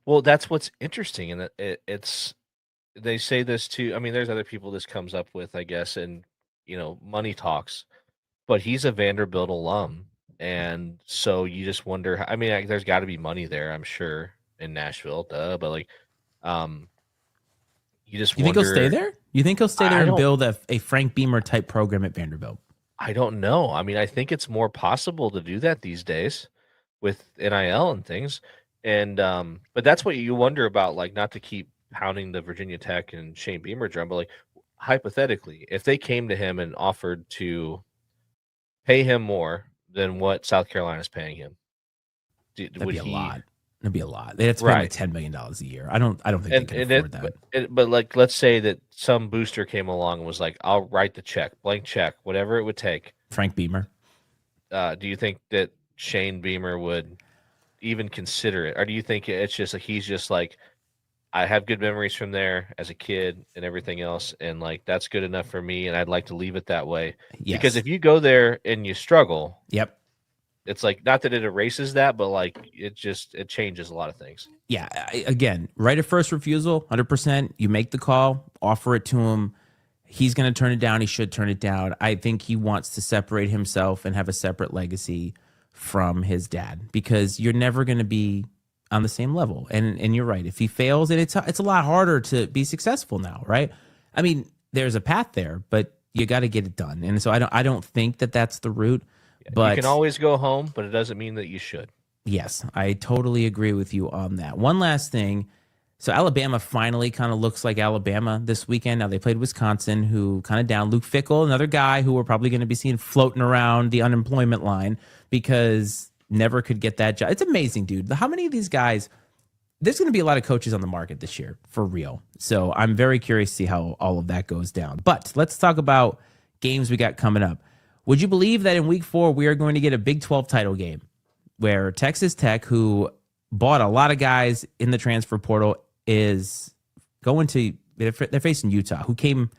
Speaker 2: Well, that's what's interesting. And they say this too. I mean, there's other people this comes up with, I guess, and, money talks. But he's a Vanderbilt alum. And so you just wonder, I mean, there's got to be money there, I'm sure, in Nashville, but like, you just
Speaker 1: think he'll stay there? You think he'll stay there and build a Frank Beamer type program at Vanderbilt?
Speaker 2: I don't know. I mean, I think it's more possible to do that these days with NIL and things. And, but that's what you wonder about, like, not to keep pounding the Virginia Tech and Shane Beamer drum, but like, hypothetically, if they came to him and offered to pay him more than what South Carolina is paying him,
Speaker 1: That'd
Speaker 2: would
Speaker 1: be a
Speaker 2: he?
Speaker 1: lot. That'd be a lot. They have to pay him like
Speaker 2: Right.
Speaker 1: $10 million a year. I don't think they can
Speaker 2: And
Speaker 1: afford that.
Speaker 2: but like, let's say that some booster came along and was like, "I'll write the check, blank check, whatever it would take."
Speaker 1: Frank Beamer.
Speaker 2: Do you think that Shane Beamer would even consider it, or do you think it's just like he's just like, I have good memories from there as a kid and everything else, and like that's good enough for me, and I'd like to leave it that way?
Speaker 1: Yes.
Speaker 2: Because if you go there and you struggle,
Speaker 1: Yep.
Speaker 2: it's like, not that it erases that, but like it changes a lot of things.
Speaker 1: Yeah. Again, right of first refusal, 100%. You make the call, offer it to him. He's going to turn it down. He should turn it down. I think he wants to separate himself and have a separate legacy from his dad, because you're never going to be on the same level. And you're right. If he fails, and it's a lot harder to be successful now, right? I mean, there's a path there, but you got to get it done. And so I don't think that that's the route. But
Speaker 2: you can always go home, but it doesn't mean that you should.
Speaker 1: Yes, I totally agree with you on that. One last thing. So Alabama finally kind of looks like Alabama this weekend. Now they played Wisconsin, who kind of down. Luke Fickell, another guy who we're probably going to be seeing floating around the unemployment line because never could get that job. It's amazing, dude. How many of these guys? There's going to be a lot of coaches on the market this year, for real. So I'm very curious to see how all of that goes down. But let's talk about games we got coming up. Would you believe that in week 4, we are going to get a Big 12 title game where Texas Tech, who bought a lot of guys in the transfer portal, is going to, they're facing Utah, who came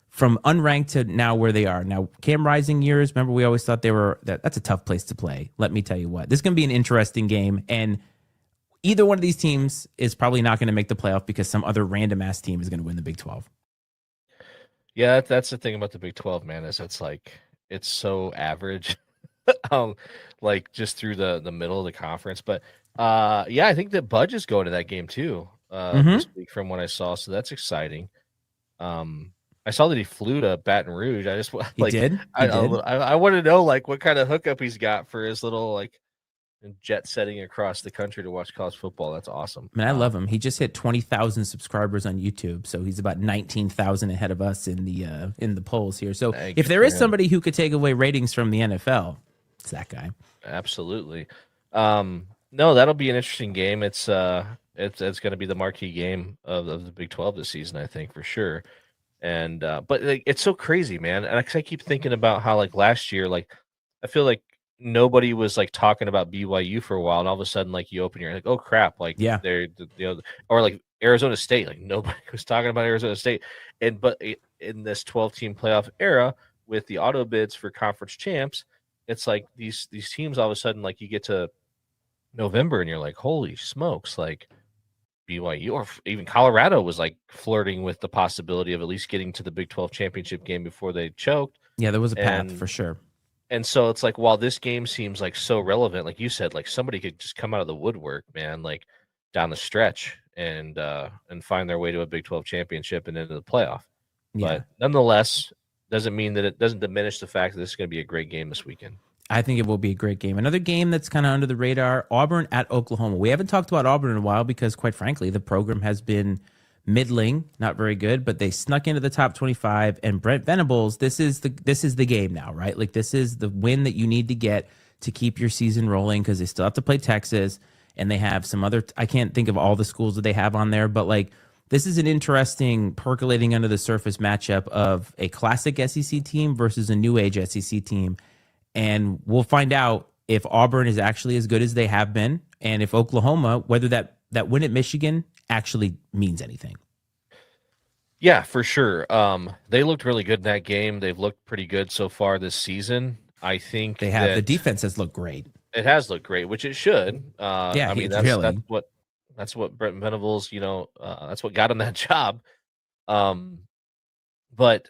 Speaker 1: from unranked to now where they are. Now, Cam Rising years, remember we always thought that's a tough place to play. Let me tell you what, this is going to be an interesting game. And either one of these teams is probably not going to make the playoff because some other random ass team is going to win the Big 12.
Speaker 2: Yeah, that's the thing about the Big 12, man, is it's so average, like just through the middle of the conference. But yeah, I think that Budge is going to that game too this week from what I saw, so that's exciting. I saw that he flew to Baton Rouge. I just
Speaker 1: He did?
Speaker 2: I want to know like what kind of hookup he's got for his little like jet setting across the country to watch college football. That's awesome.
Speaker 1: I mean, I love him. He just hit 20,000 subscribers on YouTube, so he's about 19,000 ahead of us in the polls here. So if there is somebody who could take away ratings from the NFL, it's that guy.
Speaker 2: Absolutely. No, that'll be an interesting game. It's going to be the marquee game of the Big 12 this season, I think, for sure. And but like, it's so crazy, man. And I keep thinking about how like last year, like I feel like nobody was like talking about BYU for a while, and all of a sudden, like you open your like, oh crap, like
Speaker 1: yeah,
Speaker 2: they're or like Arizona State, like nobody was talking about Arizona State, but in this 12-team playoff era with the auto bids for conference champs, it's like these teams all of a sudden, like you get to November and you're like, holy smokes, like BYU or even Colorado was like flirting with the possibility of at least getting to the Big 12 championship game before they choked.
Speaker 1: Yeah, there was a path for sure.
Speaker 2: And so it's like, while this game seems like so relevant, like you said, like somebody could just come out of the woodwork, man, like down the stretch and find their way to a Big 12 championship and into the playoff. Yeah. But nonetheless, doesn't mean that it doesn't diminish the fact that this is going to be a great game this weekend.
Speaker 1: I think it will be a great game. Another game that's kind of under the radar, Auburn at Oklahoma. We haven't talked about Auburn in a while because, quite frankly, the program has been middling, not very good, but they snuck into the top 25. And Brent Venables, this is the game now, right? Like this is the win that you need to get to keep your season rolling, because they still have to play Texas, and they have some other. I can't think of all the schools that they have on there, but like this is an interesting percolating under the surface matchup of a classic SEC team versus a new age SEC team, and we'll find out if Auburn is actually as good as they have been, and if Oklahoma, whether that win at Michigan actually means anything.
Speaker 2: Yeah, for sure. They looked really good in that game. They've looked pretty good so far this season. I think
Speaker 1: they have. The defense has looked great.
Speaker 2: It has looked great, which it should.
Speaker 1: Yeah,
Speaker 2: I mean that's what Brent Venables, that's what got him that job. But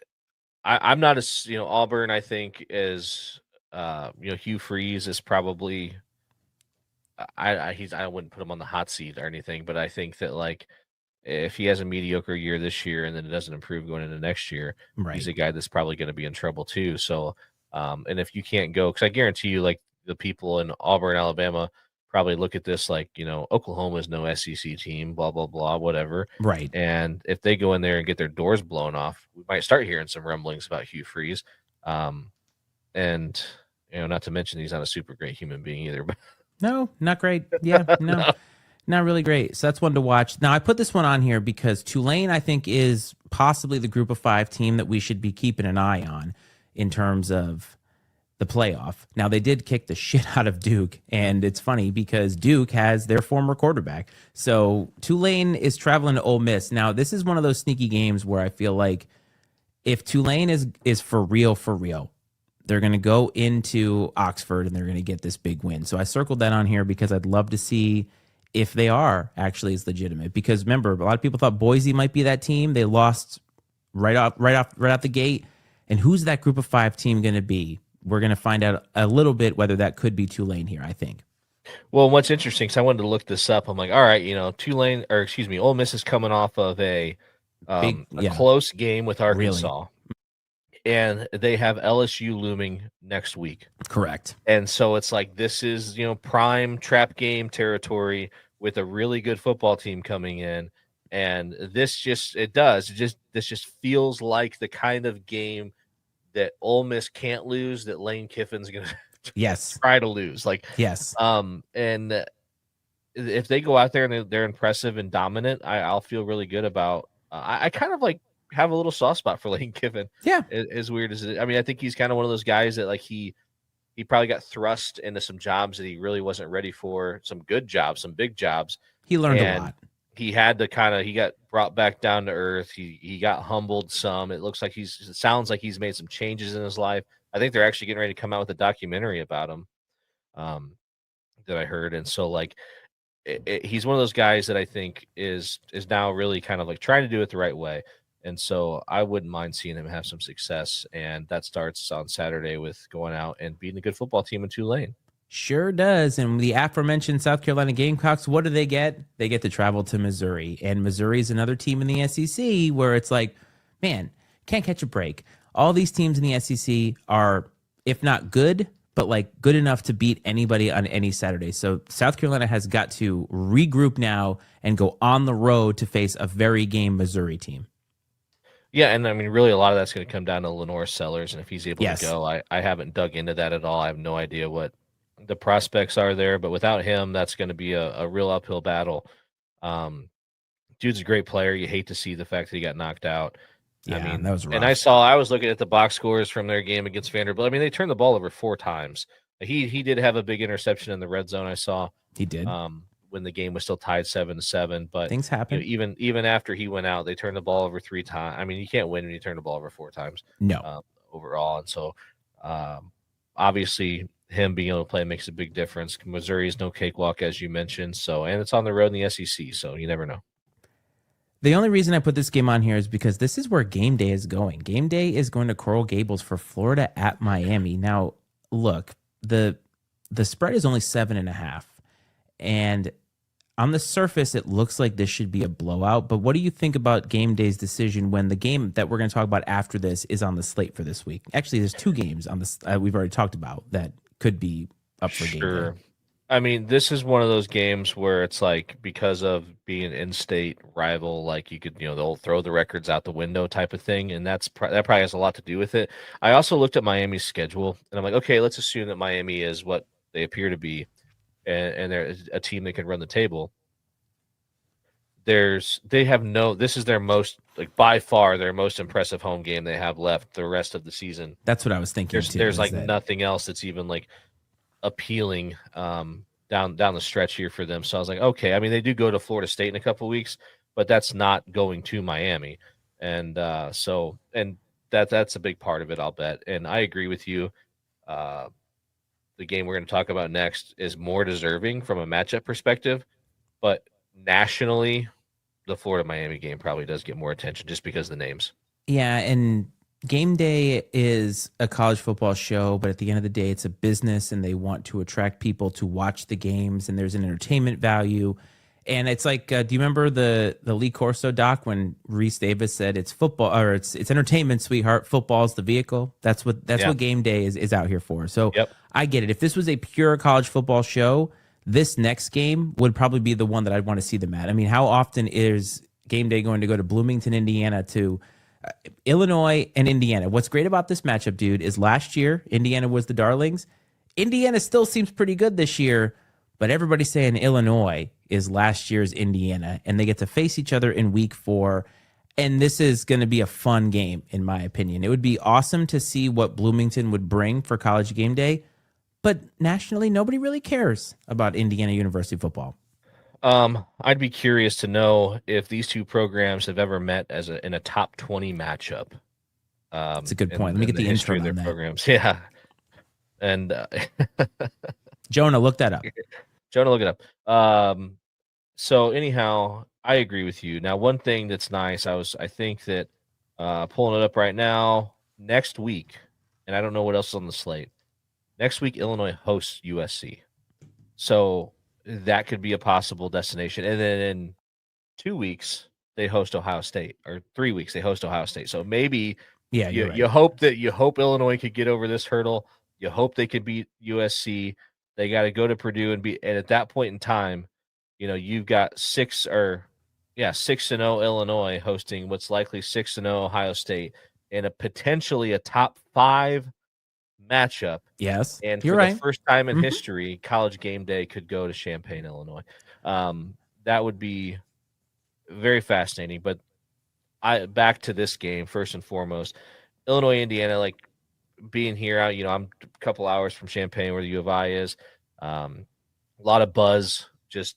Speaker 2: I'm not as Auburn. I think is Hugh Freeze is probably. I wouldn't put him on the hot seat or anything, but I think that like if he has a mediocre year this year and then it doesn't improve going into next year, right, he's a guy that's probably going to be in trouble too. So, and if you can't go, because I guarantee you, like the people in Auburn, Alabama, probably look at this like Oklahoma is no SEC team, blah blah blah, whatever.
Speaker 1: Right.
Speaker 2: And if they go in there and get their doors blown off, we might start hearing some rumblings about Hugh Freeze. And not to mention he's not a super great human being either. But
Speaker 1: No, not great. Yeah, no, not really great. So that's one to watch. Now, I put this one on here because Tulane, I think, is possibly the group of 5 team that we should be keeping an eye on in terms of the playoff. Now, they did kick the shit out of Duke, and it's funny because Duke has their former quarterback. So Tulane is traveling to Ole Miss. Now, this is one of those sneaky games where I feel like if Tulane is for real, they're going to go into Oxford and they're going to get this big win. So I circled that on here because I'd love to see if they are actually as legitimate. Because remember, a lot of people thought Boise might be that team. They lost right out the gate. And who's that group of 5 team going to be? We're going to find out a little bit whether that could be Tulane here, I think.
Speaker 2: Well, what's interesting, because I wanted to look this up. I'm like, all right, Ole Miss is coming off of a close game with Arkansas. Really? And they have LSU looming next week.
Speaker 1: Correct.
Speaker 2: And so it's like this is, prime trap game territory with a really good football team coming in. And this just feels like the kind of game that Ole Miss can't lose, that Lane Kiffin's going to try to lose. And if they go out there and they're impressive and dominant, I'll feel really good about I kind of like have a little soft spot for Lane Kiffin.
Speaker 1: Yeah.
Speaker 2: As weird as it is. I mean, I think he's kind of one of those guys that like he probably got thrust into some jobs that he really wasn't ready for, some good jobs, some big jobs.
Speaker 1: He learned a lot.
Speaker 2: He had to he got brought back down to earth. He got humbled some. It sounds like he's made some changes in his life. I think they're actually getting ready to come out with a documentary about him that I heard. And so like, he's one of those guys that I think is now really kind of like trying to do it the right way. And so I wouldn't mind seeing him have some success. And that starts on Saturday with going out and beating a good football team in Tulane. Sure
Speaker 1: does. And the aforementioned South Carolina Gamecocks, what do they get? They get to travel to Missouri. And Missouri is another team in the SEC where it's like, man, can't catch a break. All these teams in the SEC are, if not good, but like good enough to beat anybody on any Saturday. So South Carolina has got to regroup now and go on the road to face a very game Missouri team.
Speaker 2: Yeah, and I mean, really, a lot of that's going to come down to Lenore Sellers, and if he's able to go, I haven't dug into that at all. I have no idea what the prospects are there, but without him, that's going to be a real uphill battle. Dude's a great player. You hate to see the fact that he got knocked out.
Speaker 1: Yeah, I mean, that was rough.
Speaker 2: And I was looking at the box scores from their game against Vanderbilt. I mean, they turned the ball over 4 times. He did have a big interception in the red zone. I saw
Speaker 1: he did.
Speaker 2: When the game was still tied 7-7, but
Speaker 1: things happen.
Speaker 2: Even after he went out, they turned the ball over 3 times. I mean, you can't win when you turn the ball over 4 times.
Speaker 1: No,
Speaker 2: overall, and so obviously him being able to play makes a big difference. Missouri is no cakewalk, as you mentioned. So, and it's on the road in the SEC, so you never know.
Speaker 1: The only reason I put this game on here is because this is where game day is going. Game day is going to Coral Gables for Florida at Miami. Now, look, the spread is only 7.5, and on the surface, it looks like this should be a blowout, but what do you think about game day's decision when the game that we're going to talk about after this is on the slate for this week? Actually, there's 2 games on this we've already talked about that could be up for game day.
Speaker 2: I mean, this is one of those games where it's like, because of being an in-state rival, like you could, they'll throw the records out the window type of thing, and that probably has a lot to do with it. I also looked at Miami's schedule, and I'm like, okay, let's assume that Miami is what they appear to be, and they're a team that can run the table. This is their most, like, by far their most impressive home game they have left the rest of the season.
Speaker 1: That's what I was thinking too.
Speaker 2: There's like nothing else that's even like appealing down the stretch here for them. So I was like, okay, I mean, they do go to Florida State in a couple of weeks, but that's not going to Miami. And that's a big part of it, I'll bet. And I agree with you. The game we're going to talk about next is more deserving from a matchup perspective, but nationally, the Florida-Miami game probably does get more attention just because of the names.
Speaker 1: Yeah, and game day is a college football show, but at the end of the day, it's a business, and they want to attract people to watch the games, and there's an entertainment value. And it's like, do you remember the Lee Corso doc when Reese Davis said it's football, or it's entertainment, sweetheart, football's the vehicle? That's what game day is out here for. So I get it. If this was a pure college football show, this next game would probably be the one that I'd want to see them at. I mean, how often is game day going to go to Bloomington, Indiana, to Illinois and Indiana? What's great about this matchup, dude, is last year Indiana was the darlings. Indiana still seems pretty good this year, but everybody's saying Illinois is last year's Indiana, and they get to face each other in week 4. And this is going to be a fun game, in my opinion. It would be awesome to see what Bloomington would bring for College game day, but nationally, nobody really cares about Indiana University football.
Speaker 2: I'd be curious to know if these two programs have ever met in a top 20 matchup.
Speaker 1: That's a good point. Let me get the
Speaker 2: history
Speaker 1: intro
Speaker 2: of
Speaker 1: on
Speaker 2: their
Speaker 1: that.
Speaker 2: programs. Yeah, and
Speaker 1: Jonah, look that up.
Speaker 2: Jonah, look it up. So anyhow, I agree with you. Now, one thing that's nice, I think that pulling it up right now, next week, and I don't know what else is on the slate. Next week, Illinois hosts USC. So that could be a possible destination. And then in 2 weeks, they host Ohio State, or 3 weeks, they host Ohio State. So maybe you hope Illinois could get over this hurdle. You hope they could beat USC. They got to go to Purdue and at that point in time, you've got 6-0 Illinois hosting what's likely 6-0 Ohio State in a potentially a top 5 matchup.
Speaker 1: Yes,
Speaker 2: and
Speaker 1: you're
Speaker 2: for
Speaker 1: right.
Speaker 2: the first time in history, College game day could go to Champaign, Illinois. That would be very fascinating. But back to this game first and foremost, Illinois, Indiana, like being here. I'm a couple hours from Champaign, where the U of I is. A lot of buzz just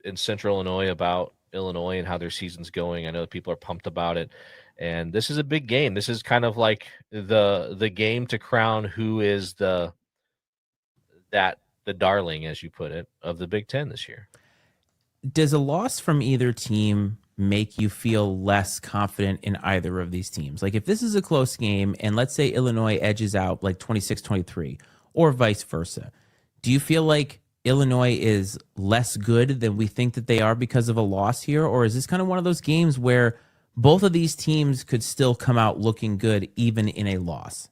Speaker 2: in Central Illinois about Illinois and how their season's going. I know people are pumped about it. And this is a big game. This is kind of like the game to crown who is the darling, as you put it, of the Big Ten this year.
Speaker 1: Does a loss from either team make you feel less confident in either of these teams? Like if this is a close game and let's say Illinois edges out like 26-23 or vice versa, do you feel like Illinois is less good than we think that they are because of a loss here? Or is this kind of one of those games where both of these teams could still come out looking good even in a loss?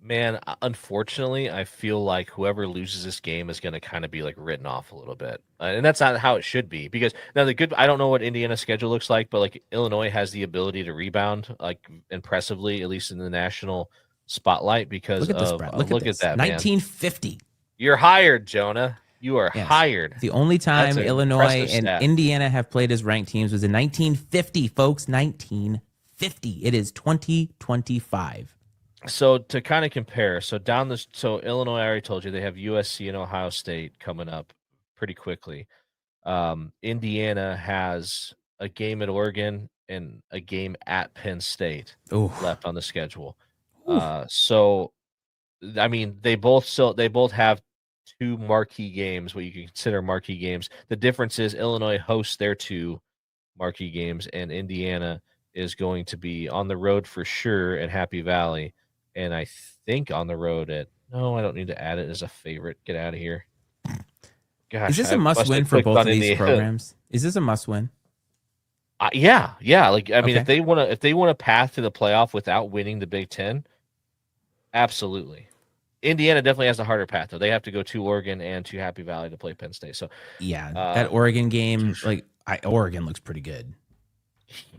Speaker 2: Man, unfortunately, I feel like whoever loses this game is going to kind of be like written off a little bit. And that's not how it should be, because now I don't know what Indiana's schedule looks like, but like Illinois has the ability to rebound like impressively, at least in the national spotlight, because
Speaker 1: look at this, Brett. Look at that, 1950.
Speaker 2: Man. You're hired, Jonah. You are hired.
Speaker 1: The only time Illinois and Indiana have played as ranked teams was in 1950, folks. 1950. It is 2025.
Speaker 2: So to kind of compare, so Illinois, I already told you, they have USC and Ohio State coming up pretty quickly. Indiana has a game at Oregon and a game at Penn State left on the schedule. So, I mean, they both have 2 marquee games, what you can consider marquee games. The difference is Illinois hosts their 2 marquee games, and Indiana is going to be on the road for sure at Happy Valley, and I think on the road no, I don't need to add it as a favorite. Get out of here. Gosh,
Speaker 1: is this a must-win for both of these programs? Is this a must-win?
Speaker 2: Yeah. Like, I mean, if they want a path to the playoff without winning the Big Ten, absolutely. Indiana definitely has a harder path, though. They have to go to Oregon and to Happy Valley to play Penn State. So
Speaker 1: yeah, that Oregon game, Oregon looks pretty good.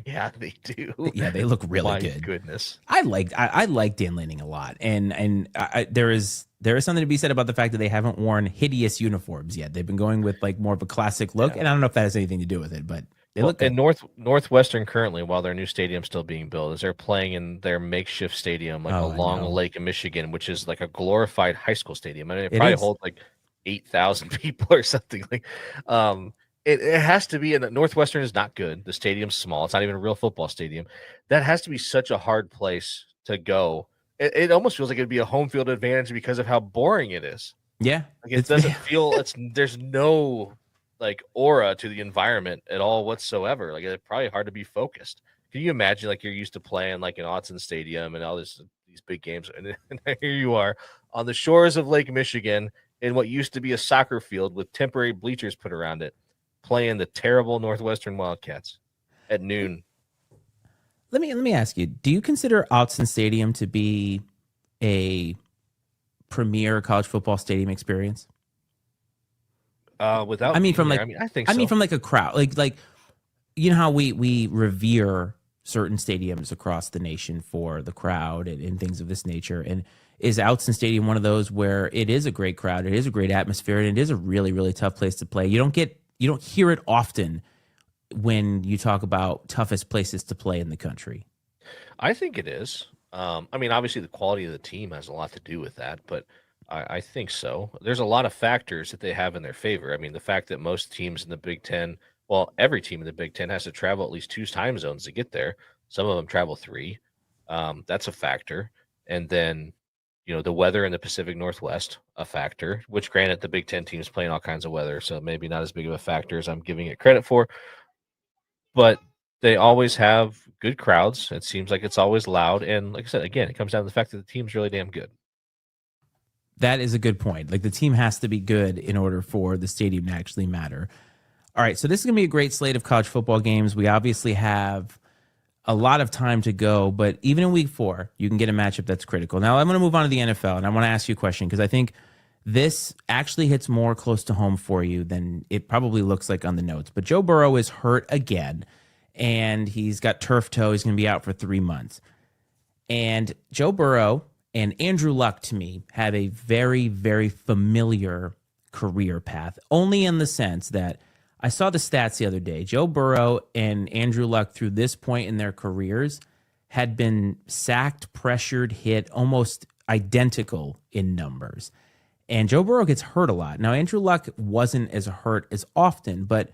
Speaker 2: Yeah, they do.
Speaker 1: Yeah, they look really good.
Speaker 2: My goodness,
Speaker 1: I like Dan Lanning a lot, and there is something to be said about the fact that they haven't worn hideous uniforms yet. They've been going with like more of a classic look, and I don't know if that has anything to do with it, but they look good.
Speaker 2: And Northwestern currently, while their new stadium's still being built, is they're playing in their makeshift stadium along Lake Michigan, which is like a glorified high school stadium. I mean, it probably holds like 8,000 people or something. Like, it has to be. And Northwestern is not good. The stadium's small. It's not even a real football stadium. That has to be such a hard place to go. It almost feels like it'd be a home field advantage because of how boring it is.
Speaker 1: Yeah,
Speaker 2: like it doesn't feel. There's no like aura to the environment at all whatsoever. Like it's probably hard to be focused. Can you imagine like you're used to playing like in Autzen Stadium and all these big games, and here you are on the shores of Lake Michigan in what used to be a soccer field with temporary bleachers put around it, playing the terrible Northwestern Wildcats at noon.
Speaker 1: Let me ask you: do you consider Autzen Stadium to be a premier college football stadium experience?
Speaker 2: I think so.
Speaker 1: From like a crowd, like you know how we revere certain stadiums across the nation for the crowd and things of this nature, and Is Outson Stadium one of those where it is a great crowd, it is a great atmosphere, and it is a really, really tough place to play? You don't hear it often when you talk about toughest places to play in the country.
Speaker 2: I think it is. I mean, obviously the quality of the team has a lot to do with that, but I think so. There's a lot of factors that they have in their favor. I mean, the fact that most teams in the Big Ten, well, every team in the Big Ten has to travel at least 2 time zones to get there. Some of them travel 3. That's a factor. And then, the weather in the Pacific Northwest, a factor, which granted the Big Ten teams play in all kinds of weather, so maybe not as big of a factor as I'm giving it credit for. But they always have good crowds. It seems like it's always loud. And like I said, again, it comes down to the fact that the team's really damn good.
Speaker 1: That is a good point. Like, the team has to be good in order for the stadium to actually matter. All right, so this is going to be a great slate of college football games. We obviously have a lot of time to go, but even in week 4, you can get a matchup that's critical. Now, I'm going to move on to the NFL, and I want to ask you a question because I think this actually hits more close to home for you than it probably looks like on the notes. But Joe Burrow is hurt again, and he's got turf toe. He's going to be out for 3 months. And Joe Burrow and Andrew Luck, to me, have a very, very familiar career path, only in the sense that I saw the stats the other day. Joe Burrow and Andrew Luck, through this point in their careers, had been sacked, pressured, hit, almost identical in numbers. And Joe Burrow gets hurt a lot. Now, Andrew Luck wasn't as hurt as often, but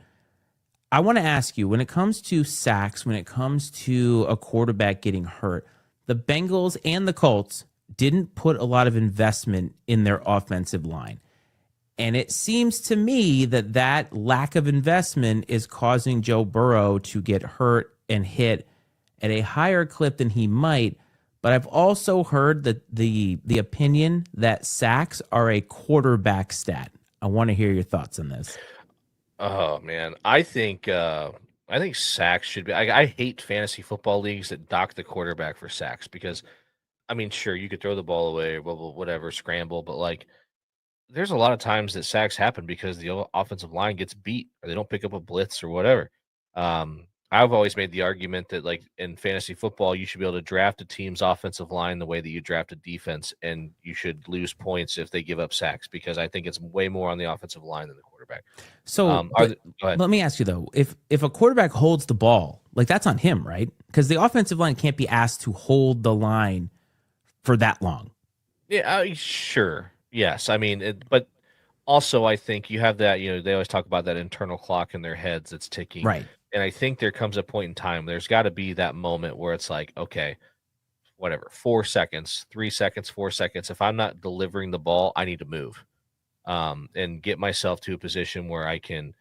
Speaker 1: I want to ask you, when it comes to sacks, when it comes to a quarterback getting hurt, the Bengals and the Colts didn't put a lot of investment in their offensive line. And it seems to me that lack of investment is causing Joe Burrow to get hurt and hit at a higher clip than he might. But I've also heard that the opinion that sacks are a quarterback stat. I want to hear your thoughts on this.
Speaker 2: Oh man, I think sacks should be. I hate fantasy football leagues that dock the quarterback for sacks because, I mean, sure, you could throw the ball away, whatever, scramble, but like, there's a lot of times that sacks happen because the offensive line gets beat or they don't pick up a blitz or whatever. I've always made the argument that, like, in fantasy football, you should be able to draft a team's offensive line the way that you draft a defense, and you should lose points if they give up sacks because I think it's way more on the offensive line than the quarterback.
Speaker 1: So
Speaker 2: Go ahead.
Speaker 1: let me ask you, though, if a quarterback holds the ball, like, that's on him, right? Because the offensive line can't be asked to hold the line for that long.
Speaker 2: Yeah, sure. Yes. I mean, but also I think you have that, they always talk about that internal clock in their heads that's ticking.
Speaker 1: Right.
Speaker 2: And I think there comes a point in time, there's got to be that moment where it's like, okay, whatever, 4 seconds, 3 seconds, 4 seconds. If I'm not delivering the ball, I need to move and get myself to a position where I can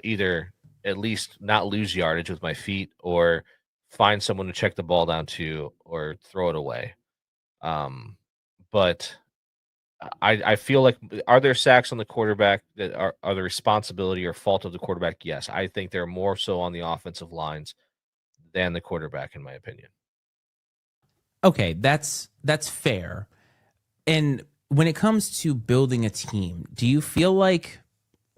Speaker 2: either at least not lose yardage with my feet or find someone to check the ball down to or throw it away. But I feel like, are there sacks on the quarterback that are the responsibility or fault of the quarterback? Yes. I think they're more so on the offensive lines than the quarterback, in my opinion.
Speaker 1: Okay, that's fair. And when it comes to building a team, do you feel like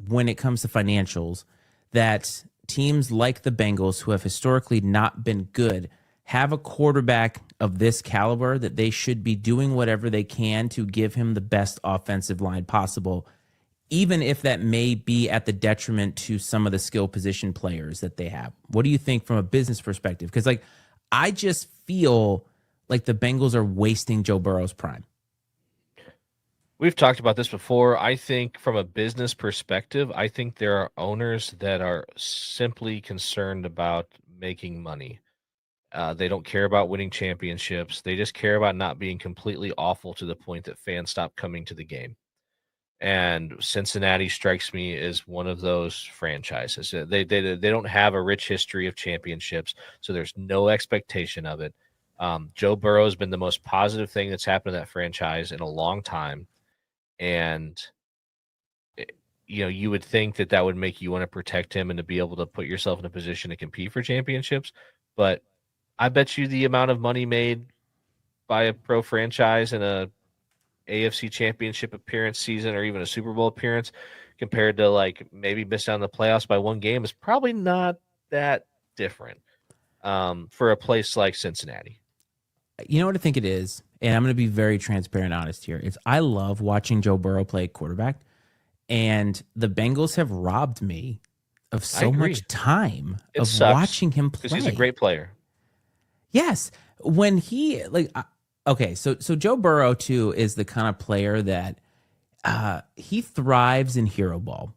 Speaker 1: when it comes to financials that teams like the Bengals, who have historically not been good, have a quarterback of this caliber that they should be doing whatever they can to give him the best offensive line possible, even if that may be at the detriment to some of the skill position players that they have? What do you think from a business perspective? Because, like, I just feel like the Bengals are wasting Joe Burrow's prime.
Speaker 2: We've talked about this before. I think from a business perspective, I think there are owners that are simply concerned about making money. They don't care about winning championships. They just care about not being completely awful to the point that fans stop coming to the game. And Cincinnati strikes me as one of those franchises. They don't have a rich history of championships, so there's no expectation of it. Joe Burrow has been the most positive thing that's happened to that franchise in a long time. And, you would think that would make you want to protect him and to be able to put yourself in a position to compete for championships. But I bet you the amount of money made by a pro franchise in a AFC championship appearance season or even a Super Bowl appearance compared to, like, maybe missing on the playoffs by one game is probably not that different for a place like Cincinnati.
Speaker 1: You know what I think it is? and I'm going to be very transparent and honest here. I love watching Joe Burrow play quarterback, and the Bengals have robbed me of so much time of watching him play.
Speaker 2: Because he's a great player.
Speaker 1: Yes. When he okay, so Joe Burrow too is the kind of player that he thrives in hero ball.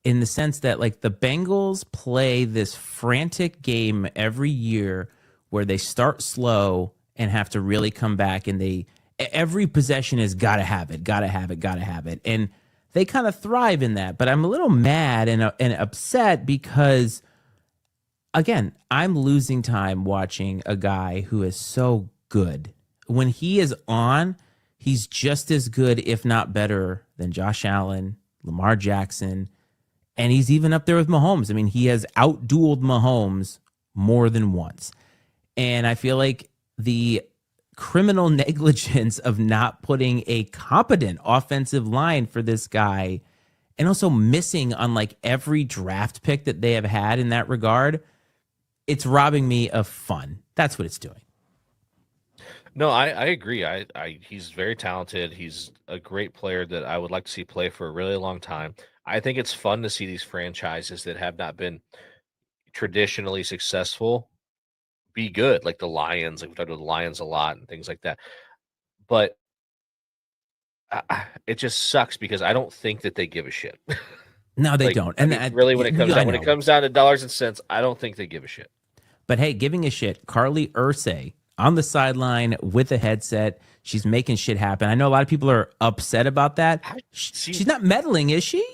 Speaker 1: In the sense that like the Bengals play this frantic game every year where they start slow and have to really come back, and every possession is gotta have it. And they kind of thrive in that. But I'm a little mad and upset because, again, I'm losing time watching a guy who is so good. When he is on, he's just as good, if not better, than Josh Allen, Lamar Jackson, and he's even up there with Mahomes. I mean, he has outdueled Mahomes more than once. And I feel like the criminal negligence of not putting a competent offensive line for this guy, and also missing on like every draft pick that they have had in that regard, it's robbing me of fun. That's what it's doing.
Speaker 2: No, I agree. He's very talented. He's a great player that I would like to see play for a really long time. I think it's fun to see these franchises that have not been traditionally successful be good, like the Lions. Like we talked about the Lions a lot and things like that. But it just sucks because I don't think that they give a shit.
Speaker 1: No, they don't. And
Speaker 2: really, when it comes down to dollars and cents, I don't think they give a shit.
Speaker 1: But hey, giving a shit, Carly Ursay on the sideline with a headset. She's making shit happen. I know a lot of people are upset about that. She's not meddling, is she?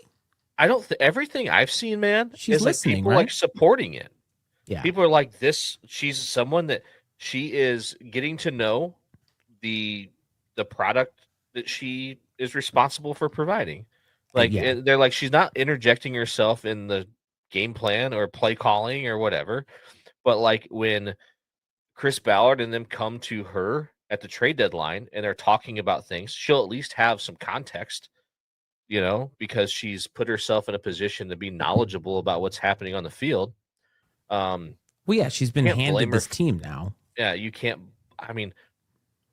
Speaker 2: I don't. Everything I've seen, man,
Speaker 1: she's
Speaker 2: is
Speaker 1: listening,
Speaker 2: like people
Speaker 1: right?
Speaker 2: like supporting it.
Speaker 1: Yeah,
Speaker 2: people are like this. She's someone that she is getting to know the product that she is responsible for providing. Like they're like, she's not interjecting herself in the game plan or play calling or whatever. But like when Chris Ballard and them come to her at the trade deadline and they're talking about things, she'll at least have some context, because she's put herself in a position to be knowledgeable about what's happening on the field.
Speaker 1: Well, yeah, she's been handed this team now.
Speaker 2: Yeah, you can't. I mean,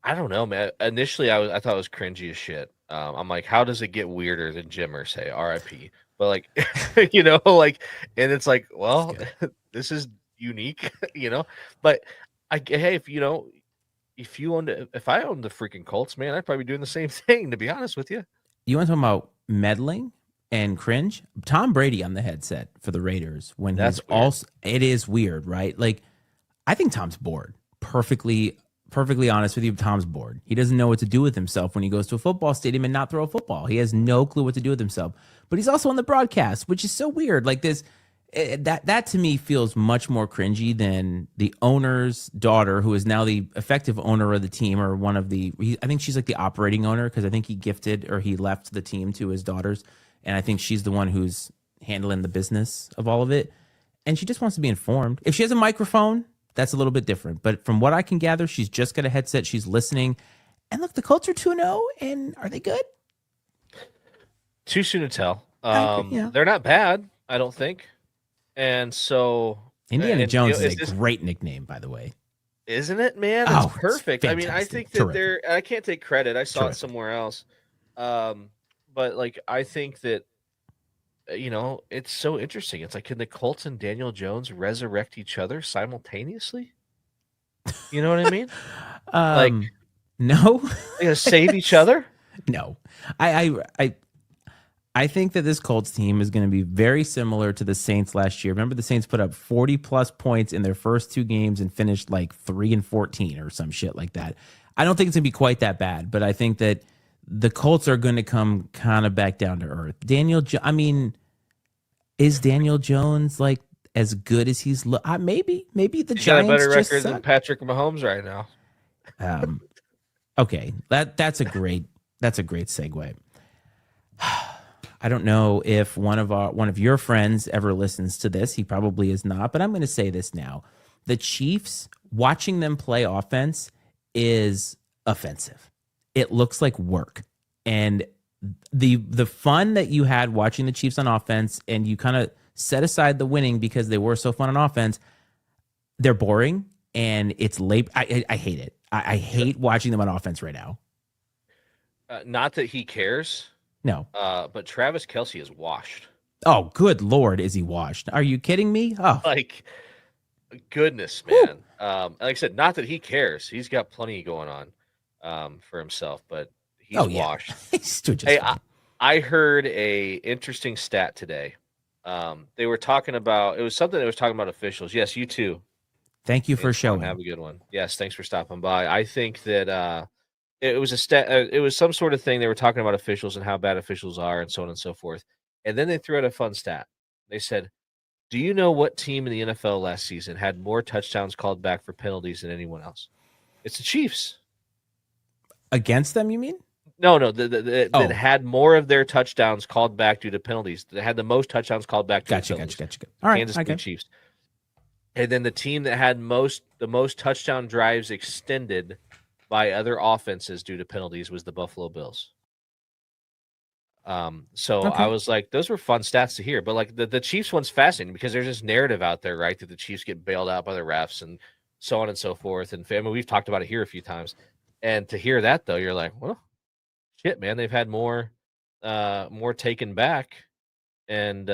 Speaker 2: I don't know, man. Initially, I thought it was cringy as shit. I'm like, how does it get weirder than Jim Irsay, R.I.P. But like, and it's like, well, this is unique, But hey, if I owned the freaking Colts, man, I'd probably be doing the same thing. To be honest with you,
Speaker 1: you want to talk about meddling and cringe? Tom Brady on the headset for the Raiders when
Speaker 2: That's
Speaker 1: he's
Speaker 2: weird.
Speaker 1: also. It is weird, right? Like, I think Tom's bored. Perfectly honest with you, Tom's bored. He doesn't know what to do with himself when he goes to a football stadium and not throw a football. He has no clue what to do with himself. But he's also on the broadcast, which is so weird. Like this, that to me feels much more cringy than the owner's daughter, who is now the effective owner of the team, or one of the. I think she's like the operating owner, because I think he left the team to his daughters, and I think she's the one who's handling the business of all of it. And she just wants to be informed. If she has a microphone, that's a little bit different. But from what I can gather, she's just got a headset. She's listening. And look, the Colts are 2-0. And are they good?
Speaker 2: Too soon to tell. They're not bad, I don't think. And so
Speaker 1: Indiana Jones is a great nickname, by the way.
Speaker 2: Isn't it, man? It's perfect.
Speaker 1: It's
Speaker 2: I mean, I think that I can't take credit. I saw it somewhere else. But like, I think that, it's so interesting. It's like, can the Colts and Daniel Jones resurrect each other simultaneously? You know what I mean?
Speaker 1: No.
Speaker 2: They're gonna save each other?
Speaker 1: No. I think that this Colts team is going to be very similar to the Saints last year. Remember, the Saints put up 40 plus points in their first two games and finished like 3-14 or some shit like that. I don't think it's going to be quite that bad, but I think that the Colts are going to come kind of back down to earth. Is Daniel Jones like as good as he's maybe the
Speaker 2: He's
Speaker 1: Giants
Speaker 2: got a better
Speaker 1: just
Speaker 2: record
Speaker 1: suck.
Speaker 2: than Patrick Mahomes right now.
Speaker 1: Okay, that's a great segue. I don't know if one of your friends ever listens to this. He probably is not, but I'm going to say this now. The Chiefs, watching them play offense is offensive. It looks like work. And the fun that you had watching the Chiefs on offense, and you kind of set aside the winning because they were so fun on offense, they're boring and it's late. I hate it. I hate watching them on offense right now.
Speaker 2: Not that he cares,
Speaker 1: No.
Speaker 2: but Travis Kelce is washed.
Speaker 1: Oh, good Lord, is he washed? Are you kidding me? Oh,
Speaker 2: Like, goodness, man. Like I said, not that he cares. He's got plenty going on for himself, but he's washed.
Speaker 1: He's doing just
Speaker 2: Hey,
Speaker 1: fine.
Speaker 2: I heard a interesting stat today. They were talking about, it was something that was talking about officials. Yes, you too.
Speaker 1: Thank you for
Speaker 2: Antoine,
Speaker 1: showing.
Speaker 2: have a good one. Yes, thanks for stopping by. I think that it was a stat. It was some sort of thing. They were talking about officials and how bad officials are, and so on and so forth. And then they threw out a fun stat. They said, "Do you know what team in the NFL last season had more touchdowns called back for penalties than anyone else? It's the Chiefs.
Speaker 1: Against them, you mean?
Speaker 2: No, that had more of their touchdowns called back due to penalties. That had the most touchdowns called back due to penalties.
Speaker 1: Gotcha. All right,
Speaker 2: Kansas City Chiefs. And then the team that had the most touchdown drives extended by other offenses due to penalties was the Buffalo Bills. So I was like, those were fun stats to hear. But like the Chiefs one's fascinating because there's this narrative out there, right, that the Chiefs get bailed out by the refs and so on and so forth. And I mean, we've talked about it here a few times. And to hear that though, you're like, well, shit, man, they've had more taken back, and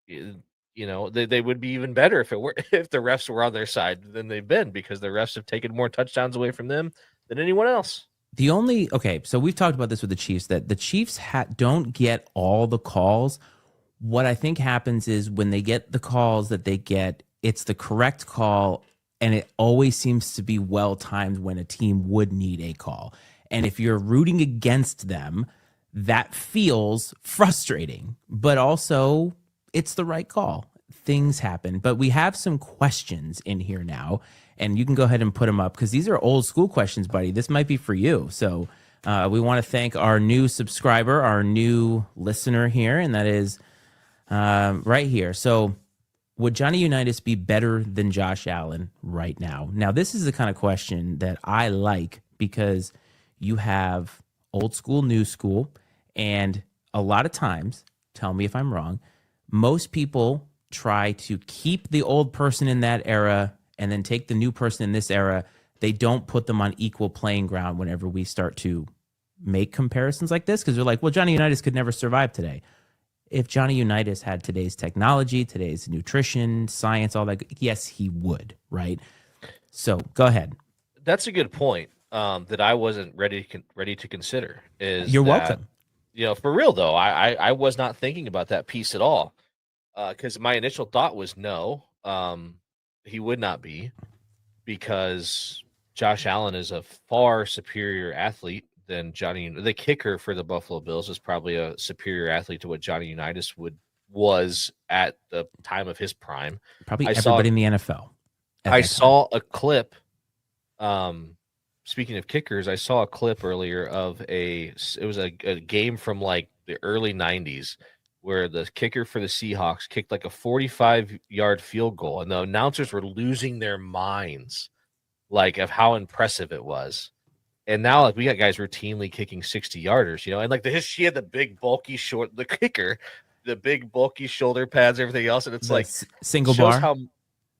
Speaker 2: you know, they would be even better if the refs were on their side than they've been, because the refs have taken more touchdowns away from them than anyone else.
Speaker 1: So we've talked about this with the Chiefs, that the Chiefs don't get all the calls. What I think happens is when they get the calls that they get, it's the correct call, and it always seems to be well timed when a team would need a call. And if you're rooting against them, that feels frustrating, but also it's the right call. Things happen. But we have some questions in here now, and you can go ahead and put them up because these are old school questions, buddy. This might be for you. So we want to thank our new subscriber, our new listener here, and that is right here. So would Johnny Unitas be better than Josh Allen right now? Now, this is the kind of question that I like because you have old school, new school, and a lot of times, tell me if I'm wrong, most people try to keep the old person in that era and then take the new person in this era. They don't put them on equal playing ground whenever we start to make comparisons like this, because they're like, well, Johnny Unitas could never survive today. If Johnny Unitas had today's technology, today's nutrition, science, all that, yes, he would, right? So go ahead.
Speaker 2: That's a good point that I wasn't ready to consider.
Speaker 1: You're welcome.
Speaker 2: You know, for real though, I was not thinking about that piece at all, because my initial thought was no, he would not be, because Josh Allen is a far superior athlete than Johnny. The kicker for the Buffalo Bills is probably a superior athlete to what Johnny Unitas was at the time of his prime.
Speaker 1: Probably everybody in the NFL.
Speaker 2: I saw a clip. Speaking of kickers, I saw a clip earlier of it was a game from like the early 90s where the kicker for the Seahawks kicked like a 45-yard field goal, and the announcers were losing their minds, like, of how impressive it was. And now, like, we got guys routinely kicking 60-yarders, you know, and like he had the big bulky the kicker, the big bulky shoulder pads, everything else, and it's
Speaker 1: the
Speaker 2: like
Speaker 1: single
Speaker 2: shows
Speaker 1: bar.
Speaker 2: how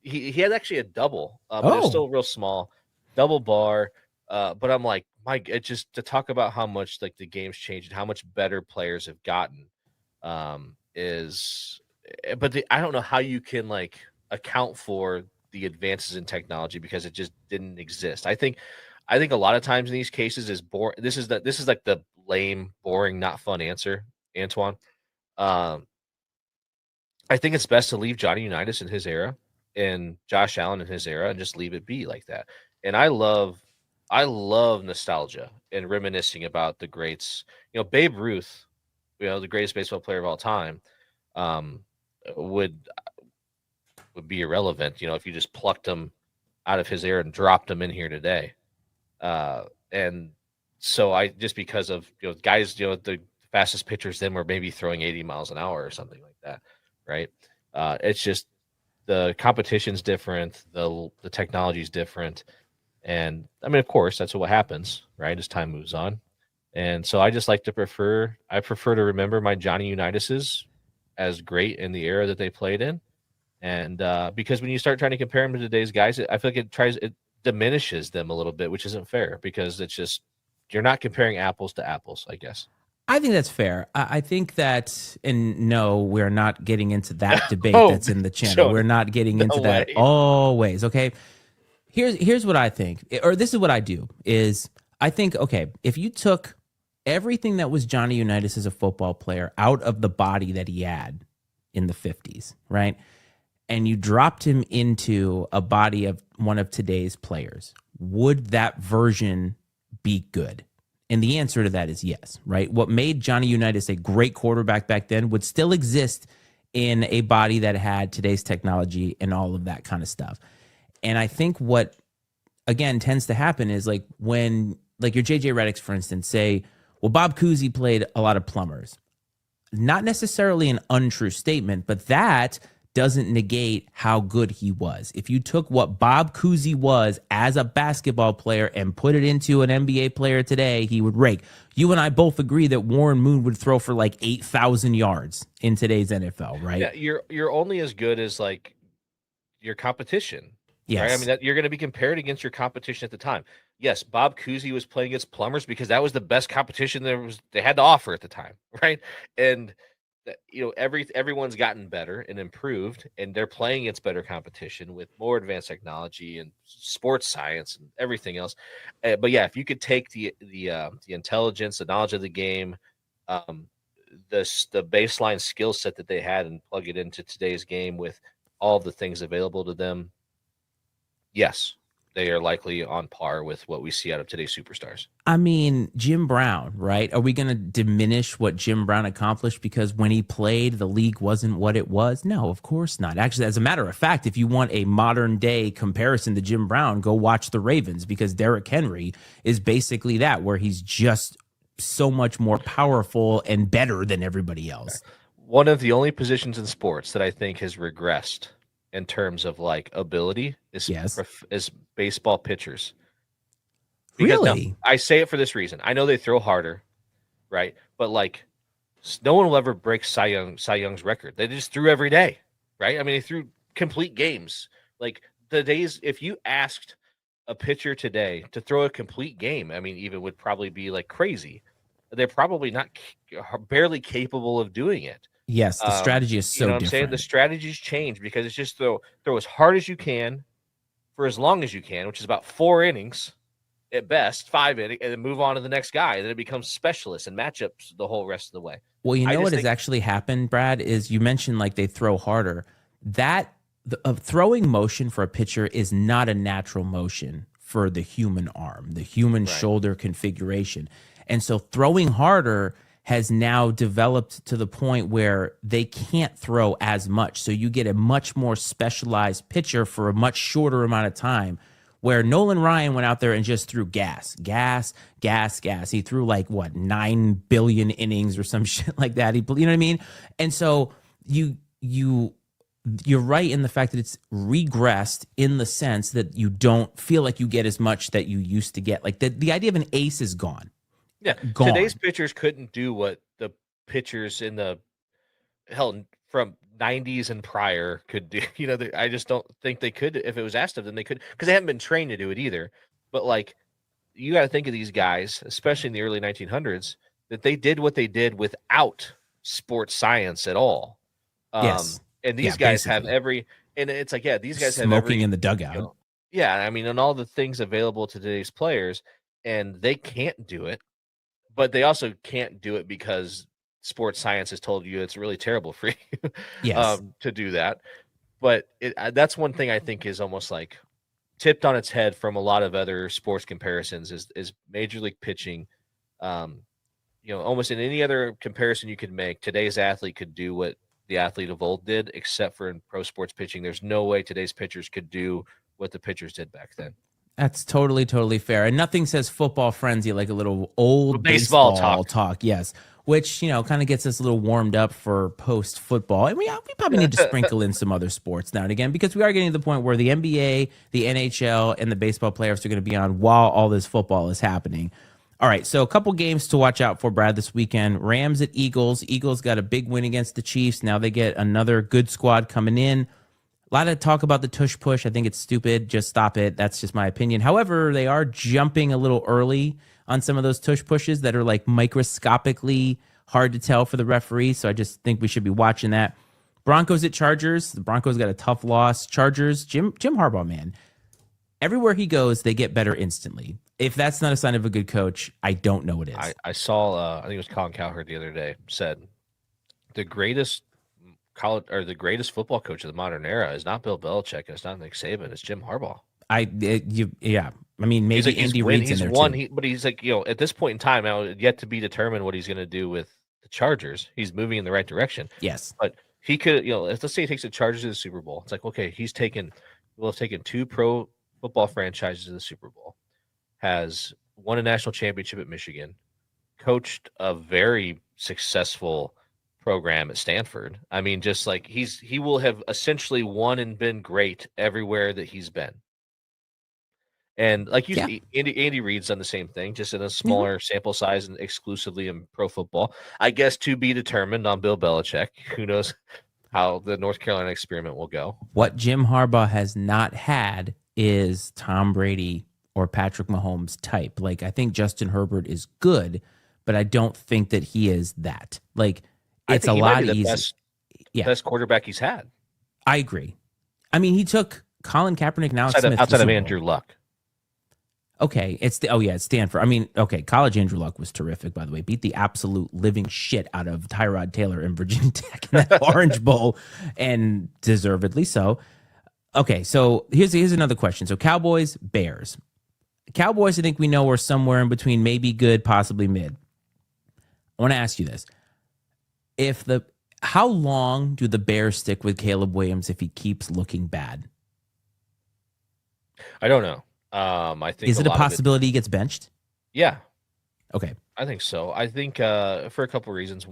Speaker 2: he had actually a double, but it was still real small, double bar. But I'm like, it just to talk about how much like the game's changed and how much better players have gotten I don't know how you can like account for the advances in technology because it just didn't exist. I think a lot of times in these cases is boring. This is like the lame, boring, not fun answer, Antoine. I think it's best to leave Johnny Unitas in his era and Josh Allen in his era and just leave it be like that. And I love nostalgia and reminiscing about the greats. You know, Babe Ruth, you know, the greatest baseball player of all time, would be irrelevant, you know, if you just plucked him out of his era and dropped him in here today. And so just because of, you know, guys, you know, the fastest pitchers then were maybe throwing 80 miles an hour or something like that, right? It's just the competition's different, the technology's different. And I mean, of course, that's what happens, right, as time moves on. And so I just like to prefer to remember my Johnny Unitases as great in the era that they played in. And because when you start trying to compare them to today's guys, I feel like diminishes them a little bit, which isn't fair because it's just you're not comparing apples to apples, I guess.
Speaker 1: I think that's fair. I think that, and no, we're not getting into that debate
Speaker 2: Oh,
Speaker 1: that's in the channel.
Speaker 2: Jonah,
Speaker 1: We're not getting into that
Speaker 2: way.
Speaker 1: always. Okay. Here's what I think, or this is what I do is I think, okay, if you took everything that was Johnny Unitas as a football player out of the body that he had in the 50s, right? And you dropped him into a body of one of today's players, would that version be good? And the answer to that is yes, right? What made Johnny Unitas a great quarterback back then would still exist in a body that had today's technology and all of that kind of stuff. And I think what, again, tends to happen is like when, like your JJ Reddicks, for instance, say, well, Bob Cousy played a lot of plumbers. Not necessarily an untrue statement, but that doesn't negate how good he was. If you took what Bob Cousy was as a basketball player and put it into an NBA player today, he would rake. You and I both agree that Warren Moon would throw for like 8,000 yards in today's NFL, right?
Speaker 2: Yeah, you're only as good as like your competition.
Speaker 1: Yes.
Speaker 2: Right? I mean, that you're going to be compared against your competition at the time. Yes, Bob Cousy was playing against plumbers because that was the best competition they had to offer at the time, right? And everyone's gotten better and improved, and they're playing against better competition with more advanced technology and sports science and everything else. But yeah, if you could take the intelligence, the knowledge of the game, the baseline skill set that they had, and plug it into today's game with all of the things available to them, yes, they are likely on par with what we see out of today's superstars.
Speaker 1: I mean, Jim Brown, right? Are we going to diminish what Jim Brown accomplished because when he played, the league wasn't what it was? No, of course not. Actually, as a matter of fact, if you want a modern day comparison to Jim Brown, go watch the Ravens, because Derrick Henry is basically that, where he's just so much more powerful and better than everybody else.
Speaker 2: One of the only positions in sports that I think has regressed in terms of like ability is baseball pitchers. Because
Speaker 1: Really?
Speaker 2: now, I say it for this reason. I know they throw harder, right? But like, no one will ever break Cy Young's record. They just threw every day, right? I mean, they threw complete games. Like the days, if you asked a pitcher today to throw a complete game, I mean, even would probably be like crazy. They're probably not barely capable of doing it.
Speaker 1: Yes, the strategy is so
Speaker 2: you know what
Speaker 1: different.
Speaker 2: I'm saying? The strategies change because it's just throw as hard as you can for as long as you can, which is about 4 innings at best, 5 innings, and then move on to the next guy. And then it becomes specialists and matchups the whole rest of the way.
Speaker 1: Well, you know what has actually happened, Brad, is you mentioned like they throw harder. That throwing motion for a pitcher is not a natural motion for the human arm, the human shoulder configuration. And so throwing harder has now developed to the point where they can't throw as much. So you get a much more specialized pitcher for a much shorter amount of time, where Nolan Ryan went out there and just threw gas. He threw like, 9 billion innings or some shit like that. You know what I mean? And so you're right in the fact that it's regressed in the sense that you don't feel like you get as much that you used to get. Like the idea of an ace is gone.
Speaker 2: Yeah,
Speaker 1: Gone.
Speaker 2: Today's pitchers couldn't do what the pitchers in the from 90s and prior could do. You know, I just don't think they could. If it was asked of them, they could, because they haven't been trained to do it either. But like, you got to think of these guys, especially in the early 1900s, that they did what they did without sports science at all.
Speaker 1: Yes,
Speaker 2: and these guys have and it's like, these guys have
Speaker 1: smoking in the dugout.
Speaker 2: I mean, and all the things available to today's players, and they can't do it. But they also can't do it because sports science has told you it's really terrible for you to do that. But that's one thing I think is almost like tipped on its head from a lot of other sports comparisons is Major League pitching. Almost in any other comparison you could make, today's athlete could do what the athlete of old did, except for in pro sports pitching. There's no way today's pitchers could do what the pitchers did back then.
Speaker 1: That's totally, totally fair. And nothing says football frenzy like a little old baseball talk. Yes. Which, kind of gets us a little warmed up for post-football. And we probably need to sprinkle in some other sports now and again, because we are getting to the point where the NBA, the NHL, and the baseball playoffs are going to be on while all this football is happening. All right, so a couple games to watch out for, Brad, this weekend. Rams at Eagles. Eagles got a big win against the Chiefs. Now they get another good squad coming in. A lot of talk about the tush push. I think it's stupid. Just stop it. That's just my opinion. However, they are jumping a little early on some of those tush pushes that are like microscopically hard to tell for the referee. So I just think we should be watching that. Broncos at Chargers. The Broncos got a tough loss. Chargers, Jim Harbaugh, man. Everywhere he goes, they get better instantly. If that's not a sign of a good coach, I don't know what is.
Speaker 2: I saw, I think it was Colin Cowherd the other day said the greatest college or the greatest football coach of the modern era is not Bill Belichick, and it's not Nick Saban, it's Jim Harbaugh.
Speaker 1: Yeah. I mean, maybe
Speaker 2: like,
Speaker 1: Andy Reid's in there too.
Speaker 2: But he's like, at this point in time, now yet to be determined what he's going to do with the Chargers. He's moving in the right direction.
Speaker 1: Yes,
Speaker 2: but he could, let's say he takes the Chargers to the Super Bowl. It's like, okay, will have taken two pro football franchises to the Super Bowl, has won a national championship at Michigan, coached a very successful program at Stanford. I mean, just like he will have essentially won and been great everywhere that he's been. And like you see, Andy Reid's done the same thing, just in a smaller sample size and exclusively in pro football. I guess to be determined on Bill Belichick. Who knows how the North Carolina experiment will go.
Speaker 1: What Jim Harbaugh has not had is Tom Brady or Patrick Mahomes type. Like, I think Justin Herbert is good, but I don't think that he is that. Like, it's a lot easier.
Speaker 2: Best quarterback he's had.
Speaker 1: I agree. I mean, he took Colin Kaepernick now
Speaker 2: outside of Andrew Luck.
Speaker 1: Okay, it's Stanford. I mean, okay, college Andrew Luck was terrific, by the way. Beat the absolute living shit out of Tyrod Taylor in Virginia Tech in that Orange Bowl, and deservedly so. Okay, so here's another question. So Cowboys, Bears. Cowboys, I think we know, are somewhere in between maybe good, possibly mid. I want to ask you this. How long do the Bears stick with Caleb Williams if he keeps looking bad?
Speaker 2: I don't know. I think
Speaker 1: is it a possibility he gets benched?
Speaker 2: Yeah.
Speaker 1: Okay.
Speaker 2: I think so. I think for a couple of reasons.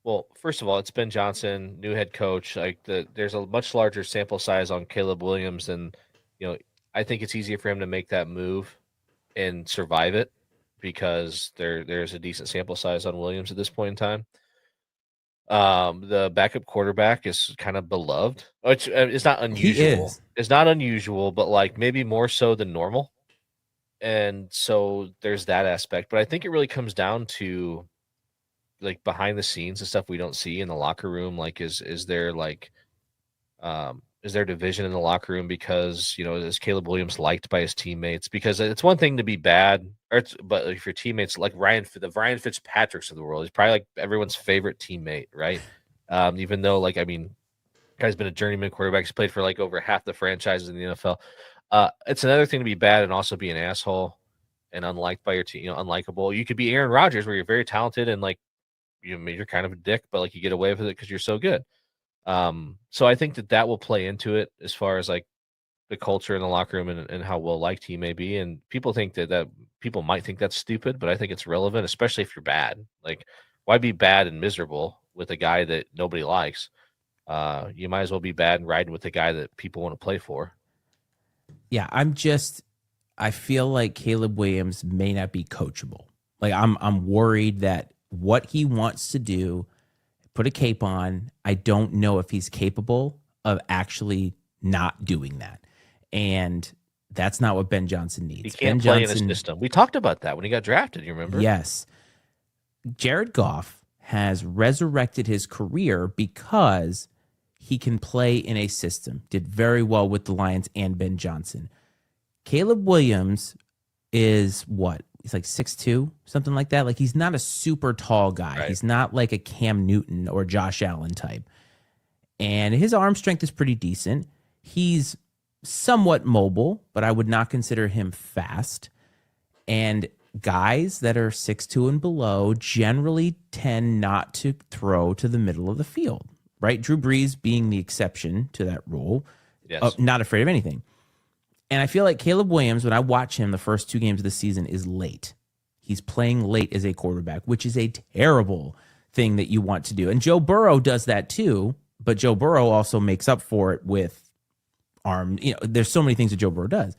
Speaker 2: Well, first of all, it's Ben Johnson, new head coach. There's a much larger sample size on Caleb Williams, and I think it's easier for him to make that move and survive it because there's a decent sample size on Williams at this point in time. The backup quarterback is kind of beloved, which is not unusual. It's not unusual, but like maybe more so than normal. And so there's that aspect. But I think it really comes down to like behind the scenes and stuff we don't see in the locker room. Like, is there division in the locker room because, is Caleb Williams liked by his teammates? Because it's one thing to be bad, but if your teammates like Ryan Fitzpatricks of the world, he's probably like everyone's favorite teammate, right? Even though, guy's been a journeyman quarterback. He's played for like over half the franchises in the NFL. It's another thing to be bad and also be an asshole and unliked by your team, unlikable. You could be Aaron Rodgers, where you're very talented and you're kind of a dick, but you get away with it because you're so good. So I think that will play into it as far as like the culture in the locker room and how well liked he may be. And people think that people might think that's stupid, but I think it's relevant, especially if you're bad. Like, why be bad and miserable with a guy that nobody likes? You might as well be bad and riding with the guy that people want to play for.
Speaker 1: Yeah, I feel like Caleb Williams may not be coachable. Like, I'm worried that what he wants to do, put a cape on, I don't know if he's capable of actually not doing that. And that's not what Ben Johnson needs.
Speaker 2: He can't play in his system. We talked about that when he got drafted, you remember?
Speaker 1: Yes. Jared Goff has resurrected his career because he can play in a system. Did very well with the Lions and Ben Johnson. Caleb Williams is what? He's like 6'2", something like that. Like, he's not a super tall guy. Right. He's not like a Cam Newton or Josh Allen type. And his arm strength is pretty decent. He's somewhat mobile, but I would not consider him fast. And guys that are 6'2" and below generally tend not to throw to the middle of the field, right? Drew Brees being the exception to that rule.
Speaker 2: Yes.
Speaker 1: Not afraid of anything. And I feel like Caleb Williams, when I watch him the first two games of the season, is late. He's playing late as a quarterback, which is a terrible thing that you want to do. And Joe Burrow does that too, but Joe Burrow also makes up for it with arm. There's so many things that Joe Burrow does.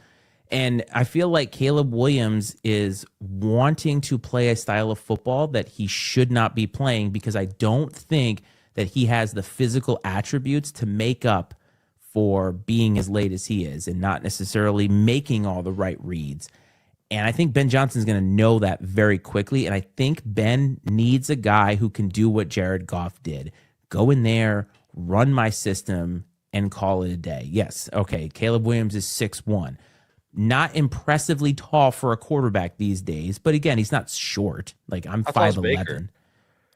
Speaker 1: And I feel like Caleb Williams is wanting to play a style of football that he should not be playing because I don't think that he has the physical attributes to make up for being as late as he is and not necessarily making all the right reads. And I think Ben Johnson's going to know that very quickly. And I think Ben needs a guy who can do what Jared Goff did. Go in there, run my system, and call it a day. Yes, okay, Caleb Williams is 6'1". Not impressively tall for a quarterback these days. But again, he's not short. Like, I'm
Speaker 2: How tall is
Speaker 1: 5'11".
Speaker 2: Baker?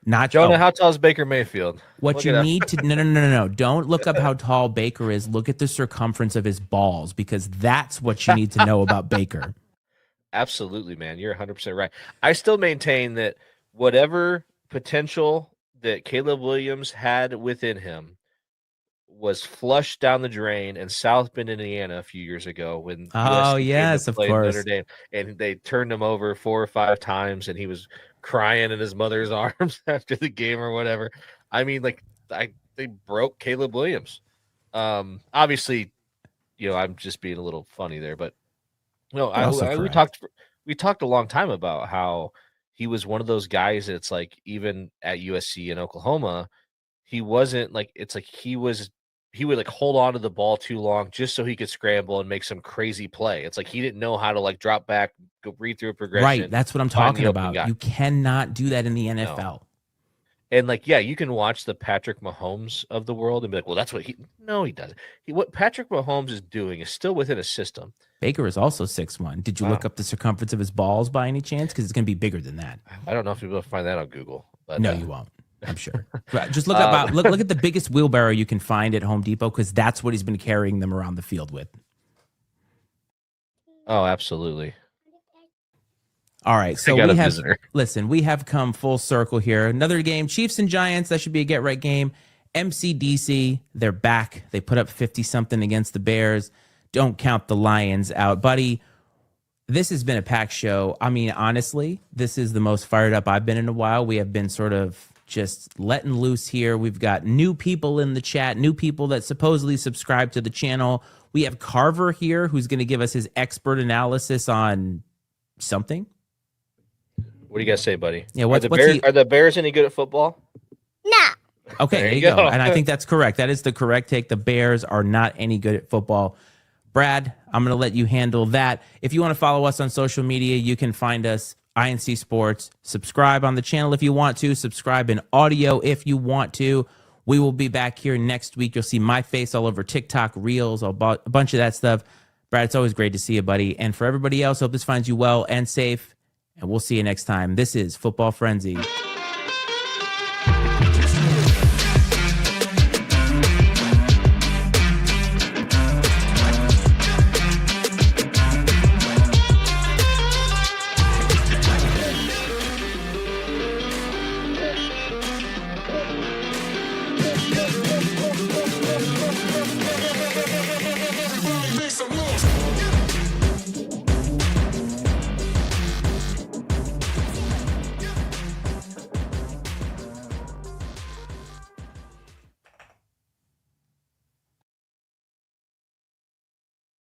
Speaker 1: Not
Speaker 2: Jonah,
Speaker 1: oh,
Speaker 2: how tall is Baker Mayfield?
Speaker 1: what
Speaker 2: Look
Speaker 1: you
Speaker 2: it up.
Speaker 1: need to no. Don't look up how tall Baker is. Look at the circumference of his balls, because that's what you need to know about Baker.
Speaker 2: Absolutely, man. You're 100% right. I still maintain that whatever potential that Caleb Williams had within him was flushed down the drain in South Bend, Indiana a few years ago when
Speaker 1: Oh,
Speaker 2: USC came to
Speaker 1: yes, of
Speaker 2: play
Speaker 1: course.
Speaker 2: Notre Dame, and they turned him over 4 or 5 times, and he was crying in his mother's arms after the game or whatever. I mean, like, they broke Caleb Williams. Obviously, I'm just being a little funny there, but no, we talked a long time about how he was one of those guys that's like, even at USC and Oklahoma, he wasn't like, it's like he would like hold on to the ball too long just so he could scramble and make some crazy play. It's like he didn't know how to like drop back, go read through a progression.
Speaker 1: Right, that's what I'm
Speaker 2: find
Speaker 1: talking
Speaker 2: the open
Speaker 1: about.
Speaker 2: guy.
Speaker 1: You cannot do that in the NFL.
Speaker 2: No. And like, yeah, you can watch the Patrick Mahomes of the world and be like, well, that's what he doesn't. What Patrick Mahomes is doing is still within a system.
Speaker 1: Baker is also 6'1". Did you look up the circumference of his balls by any chance? Because it's going to be bigger than that.
Speaker 2: I don't know if you'll be able to find that on Google. But,
Speaker 1: No, you won't. I'm sure. But just look up. Look at the biggest wheelbarrow you can find at Home Depot, because that's what he's been carrying them around the field with.
Speaker 2: Oh, absolutely.
Speaker 1: All right, so
Speaker 2: got
Speaker 1: we
Speaker 2: a
Speaker 1: have
Speaker 2: visitor.
Speaker 1: listen. We have come full circle here. Another game, Chiefs and Giants. That should be a get right game. MCDC, they're back. They put up 50-something against the Bears. Don't count the Lions out, buddy. This has been a packed show. I mean, honestly, this is the most fired up I've been in a while. We have been sort of just letting loose here. We've got new people in the chat, new people that supposedly subscribe to the channel. We have Carver here, who's going to give us his expert analysis on something.
Speaker 2: What do you guys say, buddy?
Speaker 1: Yeah,
Speaker 2: are the Bears any good at football?
Speaker 1: Okay, there you go. And I think that's correct. That is the correct take. The Bears are not any good at football. Brad, I'm going to let you handle that. If you want to follow us on social media, you can find us, INC Sports. Subscribe on the channel if you want to. Subscribe in audio if you want to. We will be back here next week. You'll see my face all over TikTok, Reels, a bunch of that stuff. Brad, it's always great to see you, buddy. And for everybody else, hope this finds you well and safe. And we'll see you next time. This is Football Frenzy.